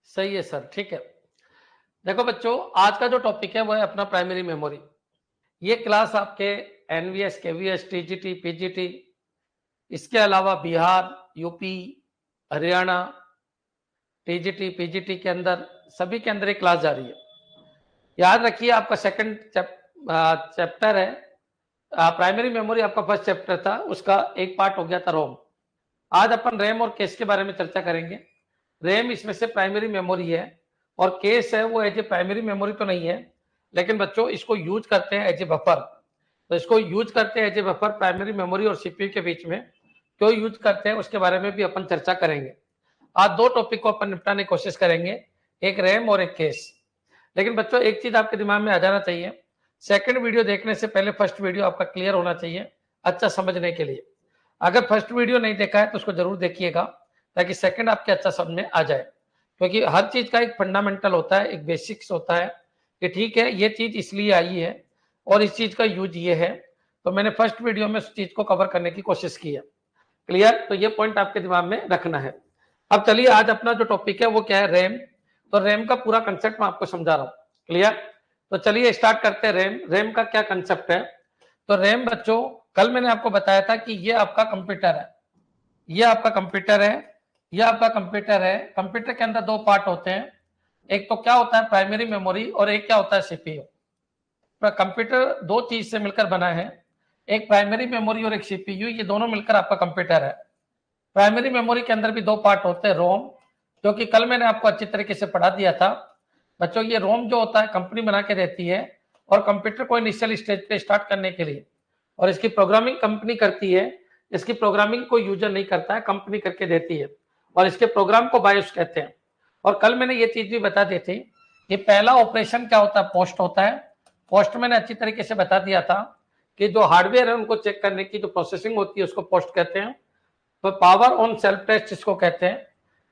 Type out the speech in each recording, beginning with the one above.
सही है सर, ठीक है। देखो बच्चों, आज का जो टॉपिक है वो है अपना प्राइमरी मेमोरी। ये क्लास आपके एनवीएस, केवीएस, टीजीटी, पीजीटी, इसके अलावा Bihar, UP, Haryana, TGT, PGT के अंदर सभी के अंदर एक क्लास जा रही है। याद रखिए, आपका सेकंड चैप्टर है प्राइमरी मेमोरी। आपका फर्स्ट चैप्टर था, उसका एक पार्ट हो गया था रोम। आज अपन रैम और केस के बारे में चर्चा करेंगे। रैम इसमें से प्राइमरी मेमोरी है और केस है वो एज ए प्राइमरी मेमोरी तो नहीं है, लेकिन बच्चों इसको यूज करते हैं एज ए बफर। तो इसको यूज करते हैं as a buffer primary memory और सीपीयू के बीच में। क्यों यूज करते हैं उसके बारे में भी अपन चर्चा करेंगे। आज दो टॉपिक को अपन निपटाने की कोशिश करेंगे, एक रैम और एक केस। लेकिन बच्चों एक चीज आपके दिमाग में आ जाना चाहिए, सेकंड वीडियो देखने से पहले फर्स्ट वीडियो आपका क्लियर होना चाहिए अच्छा समझने के लिए। अगर फर्स्ट वीडियो नहीं देखा है तो उसको जरूर देखिएगा, ताकि सेकंड आपके अच्छा समझ में आ जाए। क्योंकि हर चीज का एक फंडामेंटल होता है, एक बेसिक्स होता है कि ठीक है ये चीज इसलिए आई है और इस चीज का यूज ये है। तो मैंने फर्स्ट वीडियो में उस चीज को कवर करने की कोशिश की है। क्लियर? तो ये पॉइंट आपके दिमाग में रखना है। अब चलिए, आज अपना जो टॉपिक है वो क्या है, रैम। तो रैम का पूरा कंसेप्ट मैं आपको समझा रहा हूँ। क्लियर? तो चलिए स्टार्ट करते हैं। रैम, रैम का क्या कंसेप्ट है। तो रैम बच्चों, कल मैंने आपको बताया था कि ये आपका कंप्यूटर है, ये आपका कंप्यूटर है, ये आपका कंप्यूटर है। कंप्यूटर के अंदर दो पार्ट होते हैं, एक तो क्या होता है प्राइमरी मेमोरी और एक क्या होता है सीपीयू। कंप्यूटर दो चीज से मिलकर बना है, एक प्राइमरी मेमोरी और एक सीपीयू, ये दोनों मिलकर आपका कंप्यूटर है। प्राइमरी मेमोरी के अंदर भी दो पार्ट होते हैं, रोम, जो कि कल मैंने आपको अच्छी तरीके से पढ़ा दिया था। बच्चों ये रोम जो होता है कंपनी बना के देती है और कंप्यूटर को इनिशियल स्टेज पे स्टार्ट करने के लिए, और इसकी प्रोग्रामिंग कंपनी करती है। इसकी प्रोग्रामिंग को यूजर नहीं करता है, कंपनी करके देती है, और इसके प्रोग्राम को बायोस कहते हैं। और कल मैंने ये चीज भी बता दी थी कि पहला ऑपरेशन क्या होता है, पोस्ट होता है। पोस्ट मैंने अच्छी तरीके से बता दिया था कि जो हार्डवेयर है उनको चेक करने की जो प्रोसेसिंग होती है उसको पोस्ट कहते हैं। तो पावर ऑन सेल्फ टेस्ट इसको कहते हैं।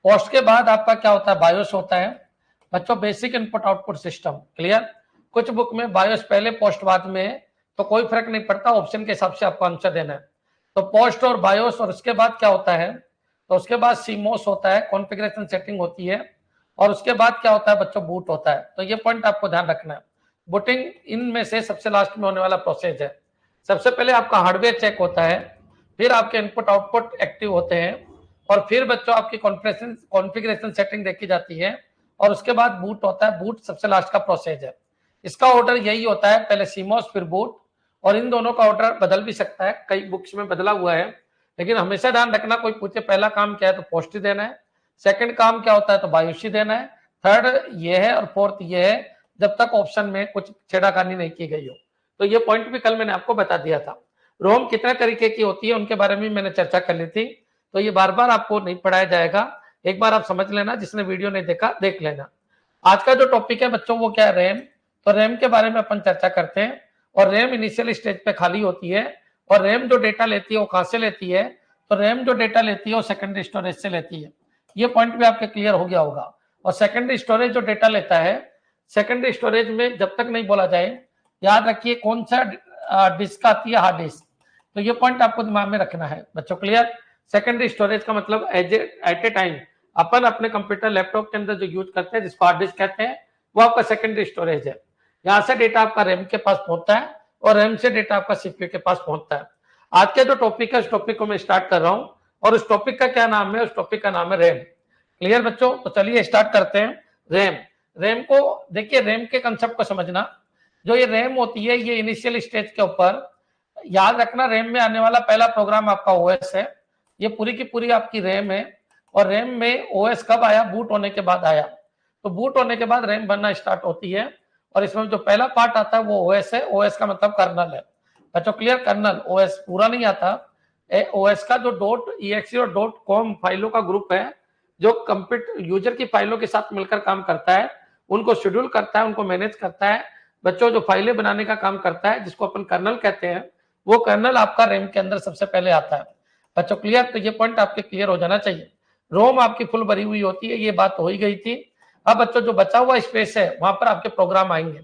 पोस्ट के बाद आपका क्या होता है, बायोस होता है बच्चों, basic input output system. Clear? कुछ बुक में बायोस पहले पोस्ट बाद में है, तो कोई फर्क नहीं पड़ता, ऑप्शन के हिसाब से आपको आंसर देना है। तो पोस्ट और बायोस, और उसके बाद क्या होता है, तो उसके बाद सीमोस होता है, कॉन्फ़िगरेशन सेटिंग होती है, और उसके बाद क्या होता है बच्चों, बूट होता है। तो ये पॉइंट आपको ध्यान रखना है। बूटिंग इनमें से सबसे लास्ट में होने वाला प्रोसेस है। सबसे पहले आपका हार्डवेयर चेक होता है, फिर आपके इनपुट आउटपुट एक्टिव होते हैं, और फिर बच्चों आपकी कॉन्फ़िगरेशन सेटिंग देखी जाती है, और उसके बाद बूट होता है। बूट सबसे लास्ट का प्रोसेस है। इसका ऑर्डर यही होता है, पहले सीमोस फिर बूट, और इन दोनों का ऑर्डर बदल भी सकता है, कई बुक्स में बदला हुआ है। लेकिन हमेशा ध्यान रखना, कोई पूछे पहला काम क्या है तो पोस्ट ही देना है, सेकंड काम क्या होता है तो बायोस ही देना है, थर्ड ये है और फोर्थ ये है, जब तक ऑप्शन में कुछ छेड़ाखानी नहीं की गई हो। तो ये पॉइंट भी कल मैंने आपको बता दिया था। रोम कितने तरीके की होती है उनके बारे में मैंने चर्चा कर ली थी, तो ये बार बार आपको नहीं पढ़ाया जाएगा, एक बार आप समझ लेना, जिसने वीडियो नहीं देखा देख लेना। आज का जो टॉपिक है बच्चों वो क्या है, रैम। तो रैम के बारे में अपन चर्चा करते हैं। और रैम इनिशियल स्टेज पे खाली होती है, और रैम जो डेटा लेती है वो कहां से लेती है, तो रैम जो डेटा लेती है वो सेकेंडरी स्टोरेज से लेती है। ये पॉइंट भी आपके क्लियर हो गया होगा। और सेकेंडरी स्टोरेज जो डेटा लेता है, सेकेंडरी स्टोरेज में जब तक नहीं बोला जाए, याद रखिए कौन सा डिस्क आती है, हार्ड डिस्क। तो ये पॉइंट आपको दिमाग में रखना है बच्चों। क्लियर? सेकेंडरी स्टोरेज का मतलब एट ए टाइम अपन अपने कंप्यूटर लैपटॉप के अंदर जो यूज करते हैं जिसको हार्ड डिस्क कहते हैं, वो आपका सेकेंडरी स्टोरेज है। यहां से डेटा आपका रैम के पास पहुंचता है और रैम से डेटा आपका सीपीयू के पास पहुंचता है। आज का जो टॉपिक है उस टॉपिक को मैं स्टार्ट कर रहा हूं, और उस टॉपिक का क्या नाम है, उस टॉपिक का नाम है रैम। क्लियर बच्चों? तो चलिए स्टार्ट करते हैं। रैम, रैम को देखिए, रैम के कंसेप्ट को समझना। जो ये रैम होती है ये इनिशियल स्टेज के ऊपर, याद रखना रैम में आने वाला पहला प्रोग्राम आपका ओएस है। ये पूरी की पूरी आपकी रैम है। और रैम में ओएस कब आया, बूट होने के बाद आया। तो बूट होने के बाद रैम बनना स्टार्ट होती है, और इसमें जो पहला पार्ट आता है वो ओएस है। ओएस का मतलब कर्नल है बच्चों। क्लियर? कर्नल, ओएस पूरा नहीं आता। ओएस का जो .exe और .com फाइलों का ग्रुप है, जो कंप्यूटर यूजर की फाइलों के साथ मिलकर काम करता है, उनको शेड्यूल करता है, उनको मैनेज करता है बच्चों, जो फाइलें बनाने का काम करता है, जिसको अपन कर्नल कहते हैं, वो कर्नल आपका रैम के अंदर सबसे पहले आता है बच्चों। क्लियर? तो ये पॉइंट आपके क्लियर हो जाना चाहिए। रोम आपकी फुल भरी हुई होती है, ये बात हो ही गई थी। अब बच्चों जो बचा हुआ स्पेस है वहां पर आपके प्रोग्राम आएंगे।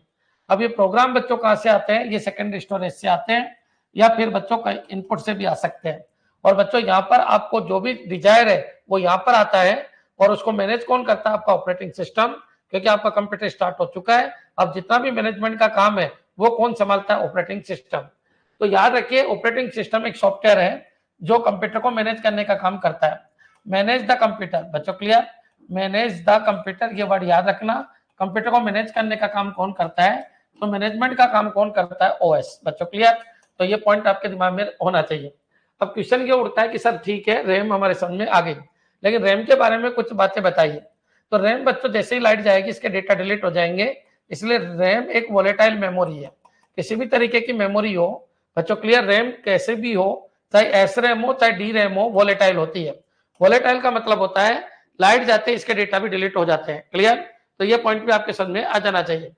अब ये प्रोग्राम बच्चों कहां से आते हैं, ये सेकेंडरी स्टोरेज से आते हैं, या फिर बच्चों का इनपुट से भी आ सकते हैं। और बच्चों यहाँ पर आपको जो भी डिजायर है वो यहाँ पर आता है, और उसको मैनेज कौन करता है? आपका ऑपरेटिंग सिस्टम, क्योंकि आपका कंप्यूटर स्टार्ट हो चुका है। अब जितना भी मैनेजमेंट का काम है वो कौन संभालता है? Operating system. तो याद रखिए, ऑपरेटिंग सिस्टम एक सॉफ्टवेयर है जो कंप्यूटर को मैनेज करने का काम करता है। मैनेज द कंप्यूटर, बच्चों क्लियर? मैनेज द कंप्यूटर, ये वर्ड याद रखना। कंप्यूटर को मैनेज करने का काम कौन करता है? तो मैनेजमेंट का काम कौन करता है? ओएस। बच्चों क्लियर? तो ये पॉइंट आपके दिमाग में होना चाहिए। अब क्वेश्चन ये उठता है कि सर ठीक है, रैम हमारे समझ में आ गई, लेकिन रैम के बारे में कुछ बातें बताइए। तो रैम बच्चों जैसे ही लाइट जाएगी इसके डेटा डिलीट हो जाएंगे, इसलिए रैम एक वोलेटाइल मेमोरी है। किसी भी तरीके की मेमोरी हो बच्चों क्लियर, रैम कैसे भी हो, चाहे एस रैम हो चाहे डी रैम हो, वोलेटाइल होती है। वोलेटाइल का मतलब होता है लाइट जाते ही इसके डेटा भी डिलीट हो जाते हैं। क्लियर? तो ये पॉइंट भी आपके समझ में आ जाना चाहिए।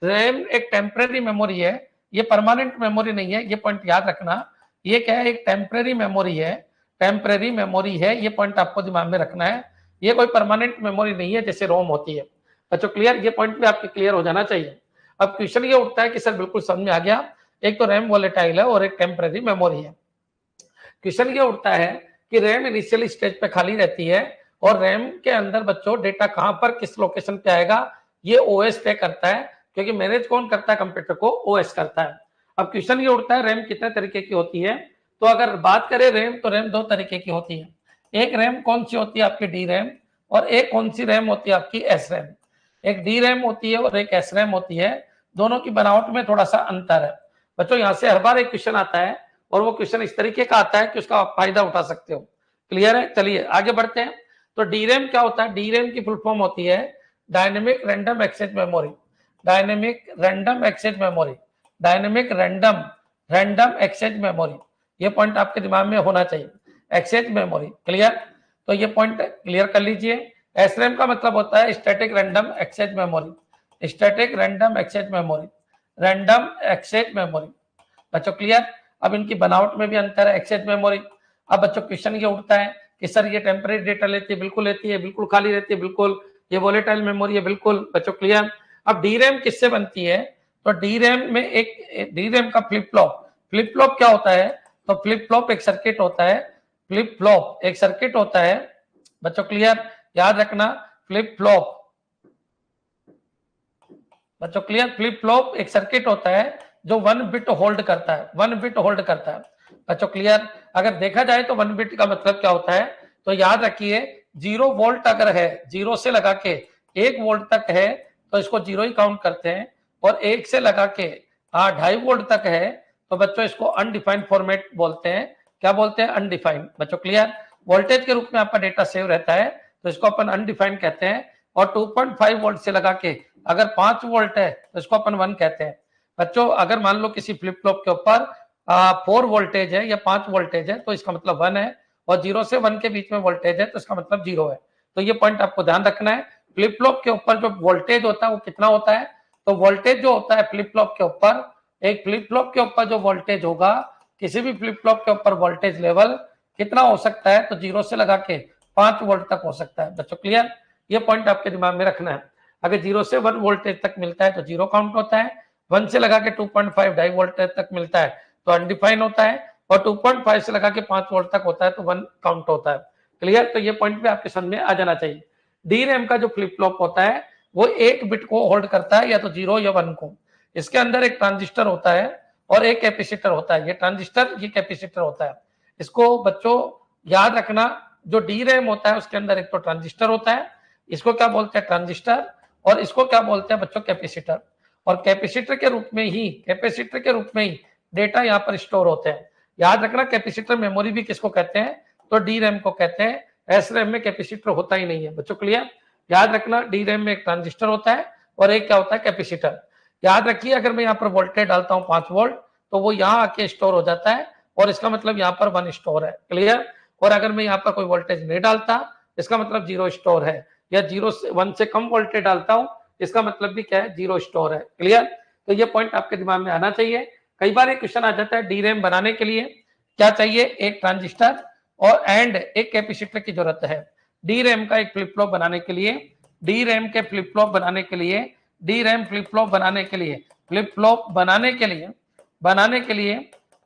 रैम एक टेम्परेरी मेमोरी है, ये परमानेंट मेमोरी नहीं है, ये पॉइंट याद रखना। ये क्या है? एक टेम्परेरी मेमोरी है, टेम्परेरी मेमोरी है, ये पॉइंट आपको दिमाग में रखना है। ये कोई परमानेंट मेमोरी नहीं है जैसे रोम होती है। बच्चों क्लियर? ये पॉइंट भी आपके क्लियर हो जाना चाहिए। अब क्वेश्चन ये उठता है कि सर बिल्कुल समझ में आ गया, एक तो रैम वोलेटाइल है और एक टेम्परेरी मेमोरी है। क्वेश्चन ये उठता है कि रैम इनिशियल स्टेज पे खाली रहती है और रैम के अंदर बच्चों डेटा कहां पर किस लोकेशन पे आएगा ये ओएस तय करता है, क्योंकि मैनेज कौन करता है? कंप्यूटर को ओएस करता है। अब क्वेश्चन ये उठता है रैम कितने तरीके की होती है? तो अगर बात करें रैम, तो रैम दो तरीके की होती है। एक रैम कौन सी होती है? आपकी डी रैम। और एक कौन सी रैम होती है? आपकी एस रैम। एक डी रैम होती है और एक एस रैम होती है, दोनों की बनावट में थोड़ा सा अंतर है। बच्चों यहाँ से हर बार एक क्वेश्चन आता है और वो क्वेश्चन इस तरीके का आता है कि उसका आप फायदा उठा सकते हो। क्लियर है? चलिए आगे बढ़ते हैं। तो डी रैम क्या होता है? डी रैम की फुल फॉर्म होती है dynamic random access memory. Dynamic random access memory, dynamic random access memory, ये पॉइंट आपके दिमाग में होना चाहिए। Access memory. क्लियर? तो ये पॉइंट क्लियर कर लीजिए। एसरैम का मतलब होता है static random access memory, static random access memory, random access memory. बच्चों क्लियर? अब इनकी बनावट में भी अंतर है, एक्सेस मेमोरी। अब बच्चों क्वेश्चन ये उठता है कि सर ये टेम्परेरी डेटा लेती है? बिल्कुल लेती है। बिल्कुल खाली रहती है? बिल्कुल। ये वोलेटाइल मेमोरी है? बिल्कुल। बच्चों क्लियर? अब डी रैम किससे बनती है? तो डी रैम में एक डी रैम का फ्लिप फ्लॉप, फ्लिप फ्लॉप क्या होता है? तो फ्लिप फ्लॉप एक सर्किट होता है, फ्लिप फ्लॉप एक सर्किट होता है। बच्चों क्लियर? याद रखना, फ्लिप फ्लॉप, बच्चों क्लियर? फ्लिप फ्लॉप एक सर्किट होता है जो 1 बिट होल्ड करता है, 1 बिट होल्ड करता है। बच्चों क्लियर? अगर देखा जाए तो 1 बिट का मतलब क्या होता है? तो याद रखिए 0 वोल्ट अगर है, 0 से लगा के 1 वोल्ट तक है तो इसको 0 ही काउंट करते हैं, और 1 से लगा के 2.5 वोल्ट तक है तो बच्चों इसको अनडिफाइंड फॉर्मेट बोलते हैं। क्या बोलते हैं? अनडिफाइंड। बच्चों क्लियर? वोल्टेज के रूप में आपका डेटा सेव रहता है तो इसको अपन अनडिफाइंड कहते हैं। और 2.5 वोल्ट से लगा के अगर 5 वोल्ट है तो इसको अपन 1 कहते हैं। बच्चों अगर मान लो किसी फ्लिप फ्लॉप के ऊपर 4 वोल्टेज है या 5 वोल्टेज है तो इसका मतलब 1 है, और 0 से 1 के बीच में वोल्टेज है तो इसका मतलब 0 है। तो ये पॉइंट आपको ध्यान रखना है। फ्लिप फ्लॉप के ऊपर जो वोल्टेज होता है वो कितना होता है? तो वोल्टेज जो होता है फ्लिप फ्लॉप के ऊपर, एक फ्लिप फ्लॉप के ऊपर जो वोल्टेज होगा, किसी भी फ्लिप फ्लॉप के ऊपर वोल्टेज लेवल कितना हो सकता है? तो 0 से लगा के 5 वोल्ट तक हो सकता है। बच्चों क्लियर? ये पॉइंट आपके दिमाग में रखना है। अगर 0 से 1 वोल्टेज तक मिलता है तो 0 काउंट होता है, 1 से लगा के 2.5 ढाई वोल्टेज तक मिलता है तो अनडिफाइन होता है, और 2.5 से लगा के 5 वोल्ट तक होता है तो 1 काउंट होता है। क्लियर? तो ये पॉइंट भी आपके समझ में आ जाना चाहिए। डी रैम का जो फ्लिप फ्लॉप होता है वो 1 बिट को होल्ड करता है, या तो 0 या 1 को। इसके अंदर एक ट्रांजिस्टर होता है और एक कैपेसिटर होता है। ये ट्रांजिस्टर, ये कैपेसिटर होता है। इसको बच्चों याद रखना, जो डी रैम होता है उसके अंदर एक तो ट्रांजिस्टर होता है, इसको क्या बोलते हैं? ट्रांजिस्टर। और इसको क्या बोलते हैं बच्चों? कैपेसिटर। और कैपेसिटर के रूप में ही, कैपेसिटर के रूप में ही डेटा यहाँ पर स्टोर होते हैं। याद रखना, कैपेसिटर मेमोरी भी किसको कहते हैं? तो डी रैम को कहते हैं। एस रैम में कैपेसिटर होता ही नहीं है। बच्चों क्लियर? याद रखना, डी रैम में एक ट्रांजिस्टर होता है और एक क्या होता है? कैपेसिटर। याद रखिए, अगर मैं यहाँ पर वोल्टेज डालता हूँ 5 वोल्ट तो वो यहाँ आके स्टोर हो जाता है, और इसका मतलब यहाँ पर 1 स्टोर है। क्लियर? और अगर मैं यहाँ पर कोई वोल्टेज नहीं डालता इसका मतलब 0 स्टोर है, या 0 से 1 से कम वोल्टेज डालता हूँ इसका मतलब भी क्या है? 0 स्टोर है। क्लियर? तो ये पॉइंट आपके दिमाग में आना चाहिए। कई बार एक क्वेश्चन आ जाता है डी रैम बनाने के लिए क्या चाहिए? एक ट्रांजिस्टर और एंड एक कैपेसिटर की जरूरत है। डी रैम का एक फ्लिप फ्लॉप बनाने के लिए, डी रैम के फ्लिप फ्लॉप बनाने के लिए, डी रैम फ्लिप फ्लॉप बनाने के लिए, फ्लिप फ्लॉप बनाने के लिए,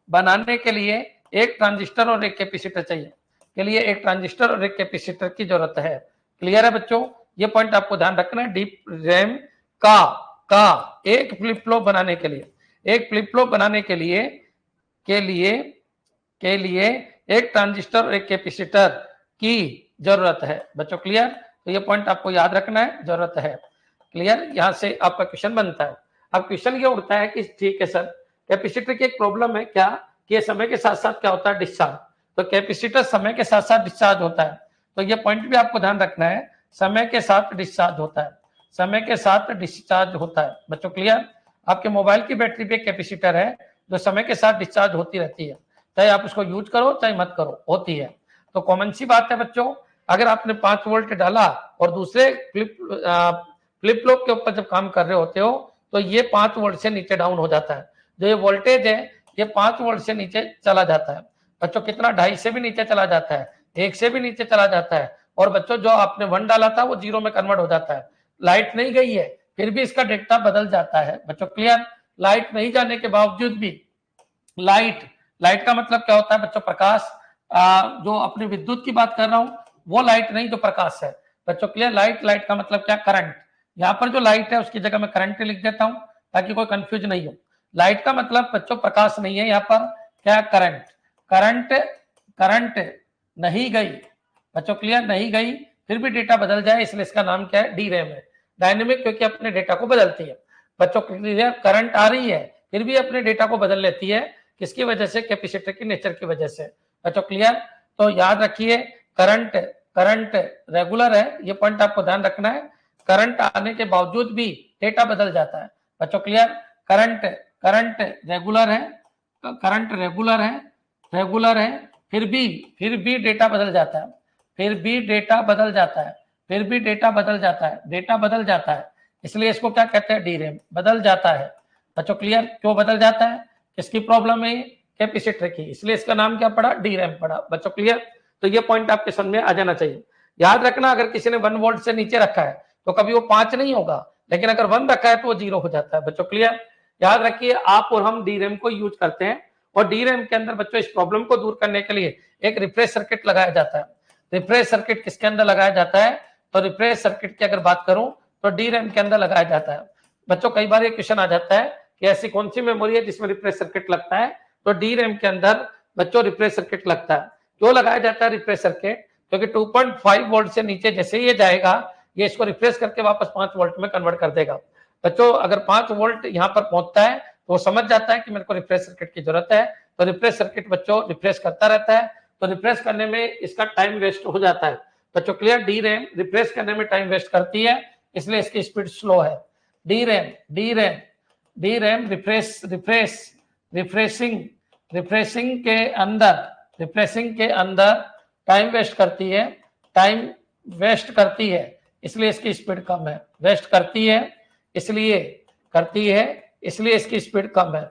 बनाने के लिए एक ट्रांजिस्टर और एक कैपेसिटर चाहिए, के लिए एक ट्रांजिस्टर और एक कैपेसिटर की जरूरत है। क्लियर है बच्चों, ये पॉइंट आपको ध्यान रखना है। डीप रैम का एक फ्लिप फ्लॉप बनाने के लिए, एक फ्लिप फ्लॉप बनाने के लिए एक ट्रांजिस्टर और एक कैपेसिटर की जरूरत है बच्चों। क्लियर, तो ये पॉइंट आपको याद रखना है, जरूरत है। क्लियर, यहां से आपका क्वेश्चन बनता है। अब क्वेश्चन ये उठता है कि ठीक है सर, कैपेसिटर की एक प्रॉब्लम है क्या कि ये समय के साथ साथ क्या होता है, डिस्चार्ज। तो कैपेसिटर समय के साथ साथ डिस्चार्ज होता है, तो ये पॉइंट भी आपको ध्यान रखना है, समय के साथ डिस्चार्ज होता है, समय के साथ डिस्चार्ज होता है बच्चों। क्लियर, आपके मोबाइल की बैटरी पे कैपेसिटर है जो समय के साथ डिस्चार्ज होती रहती है, चाहे आप उसको यूज करो चाहे मत करो, होती है। तो कॉमन सी बात है बच्चों, अगर आपने 5 वोल्ट डाला और दूसरे फ्लिप फ्लॉप के ऊपर जब काम कर रहे होते हो तो ये 5 वोल्ट से नीचे डाउन हो जाता है। जो ये वोल्टेज है ये 5 वोल्ट से नीचे चला जाता है बच्चों। कितना, 2.5 से भी नीचे चला जाता है, 1 से भी नीचे चला जाता है। और बच्चों जो आपने 1 डाला था वो 0 में कन्वर्ट हो जाता है। लाइट नहीं गई है फिर भी इसका डेटा बदल जाता है बच्चों। क्लियर, लाइट नहीं जाने के बावजूद भी लाइट का मतलब क्या होता है बच्चों, प्रकाश। जो अपनी विद्युत की बात कर रहा हूं वो लाइट नहीं, जो प्रकाश है बच्चों। क्लियर, लाइट का मतलब क्या, करंट। यहाँ पर जो लाइट है उसकी जगह मैं करंट लिख देता हूं ताकि कोई कंफ्यूज नहीं हो। लाइट का मतलब बच्चों प्रकाश नहीं है, यहाँ पर क्या, करंट नहीं गई बच्चों। क्लियर, नहीं गई फिर भी डेटा बदल जाए, इसलिए इसका नाम क्या है, डी रैम है। डायनेमिक क्योंकि अपने डेटा को बदलती है बच्चों। क्लियर, करंट आ रही है फिर भी अपने डेटा को बदल लेती है, किसकी वजह से, कैपेसिटर की नेचर की वजह से बच्चों। क्लियर, तो याद रखिए करंट रेगुलर है, ये पॉइंट आपको ध्यान रखना है। करंट आने के बावजूद भी डेटा बदल जाता है बच्चों। क्लियर, करंट रेगुलर है फिर भी डेटा बदल जाता है, डेटा बदल जाता है, इसलिए इसको क्या कहते हैं, डी रैम, बदल जाता है बच्चों। क्लियर, क्यों बदल जाता है, किसकी प्रॉब्लम है, कैपेसिटर की, इसलिए इसका नाम क्या पड़ा, डी रैम पड़ा बच्चों। क्लियर, तो ये पॉइंट आपके समझ में आ जाना चाहिए। याद रखना, अगर किसी ने 1 वोल्ट से नीचे रखा है तो कभी वो 5 नहीं होगा, लेकिन अगर 1 रखा है तो वो 0 हो जाता है बच्चों। क्लियर, याद रखिए, आप और हम डी रैम को यूज करते हैं, और डी रैम के अंदर बच्चों इस प्रॉब्लम को दूर करने के लिए एक रिफ्रेश सर्किट लगाया जाता है। रिफ्रेश सर्किट किसके अंदर लगाया जाता है, तो रिफ्रेश सर्किट की अगर बात करूं तो डी रैम के अंदर लगाया जाता है बच्चों। कई बार ये क्वेश्चन आ जाता है कि ऐसी कौन सी मेमोरी है जिसमें रिफ्रेश सर्किट लगता है, तो डी रैम के अंदर बच्चों रिफ्रेश सर्किट लगता है। क्यों लगाया जाता है रिफ्रेश सर्किट, क्योंकि 2.5 वोल्ट से नीचे जैसे ये जाएगा ये इसको रिफ्रेश करके वापस 5 वोल्ट में कन्वर्ट कर देगा बच्चों। अगर 5 वोल्ट यहाँ पर पहुंचता है तो वो समझ जाता है कि मेरे को रिफ्रेश सर्किट की जरूरत है, तो रिफ्रेश सर्किट बच्चों रिफ्रेश करता रहता है, तो रिफ्रेश करने में इसका टाइम वेस्ट हो जाता है बच्चों। क्लियर, डी रैम रिफ्रेश करने में टाइम वेस्ट करती है, इसलिए इसकी स्पीड स्लो है। डी रैम रिफ्रेशिंग के अंदर टाइम वेस्ट करती है, इसलिए इसकी स्पीड कम है। वेस्ट करती है इसलिए इसकी स्पीड कम है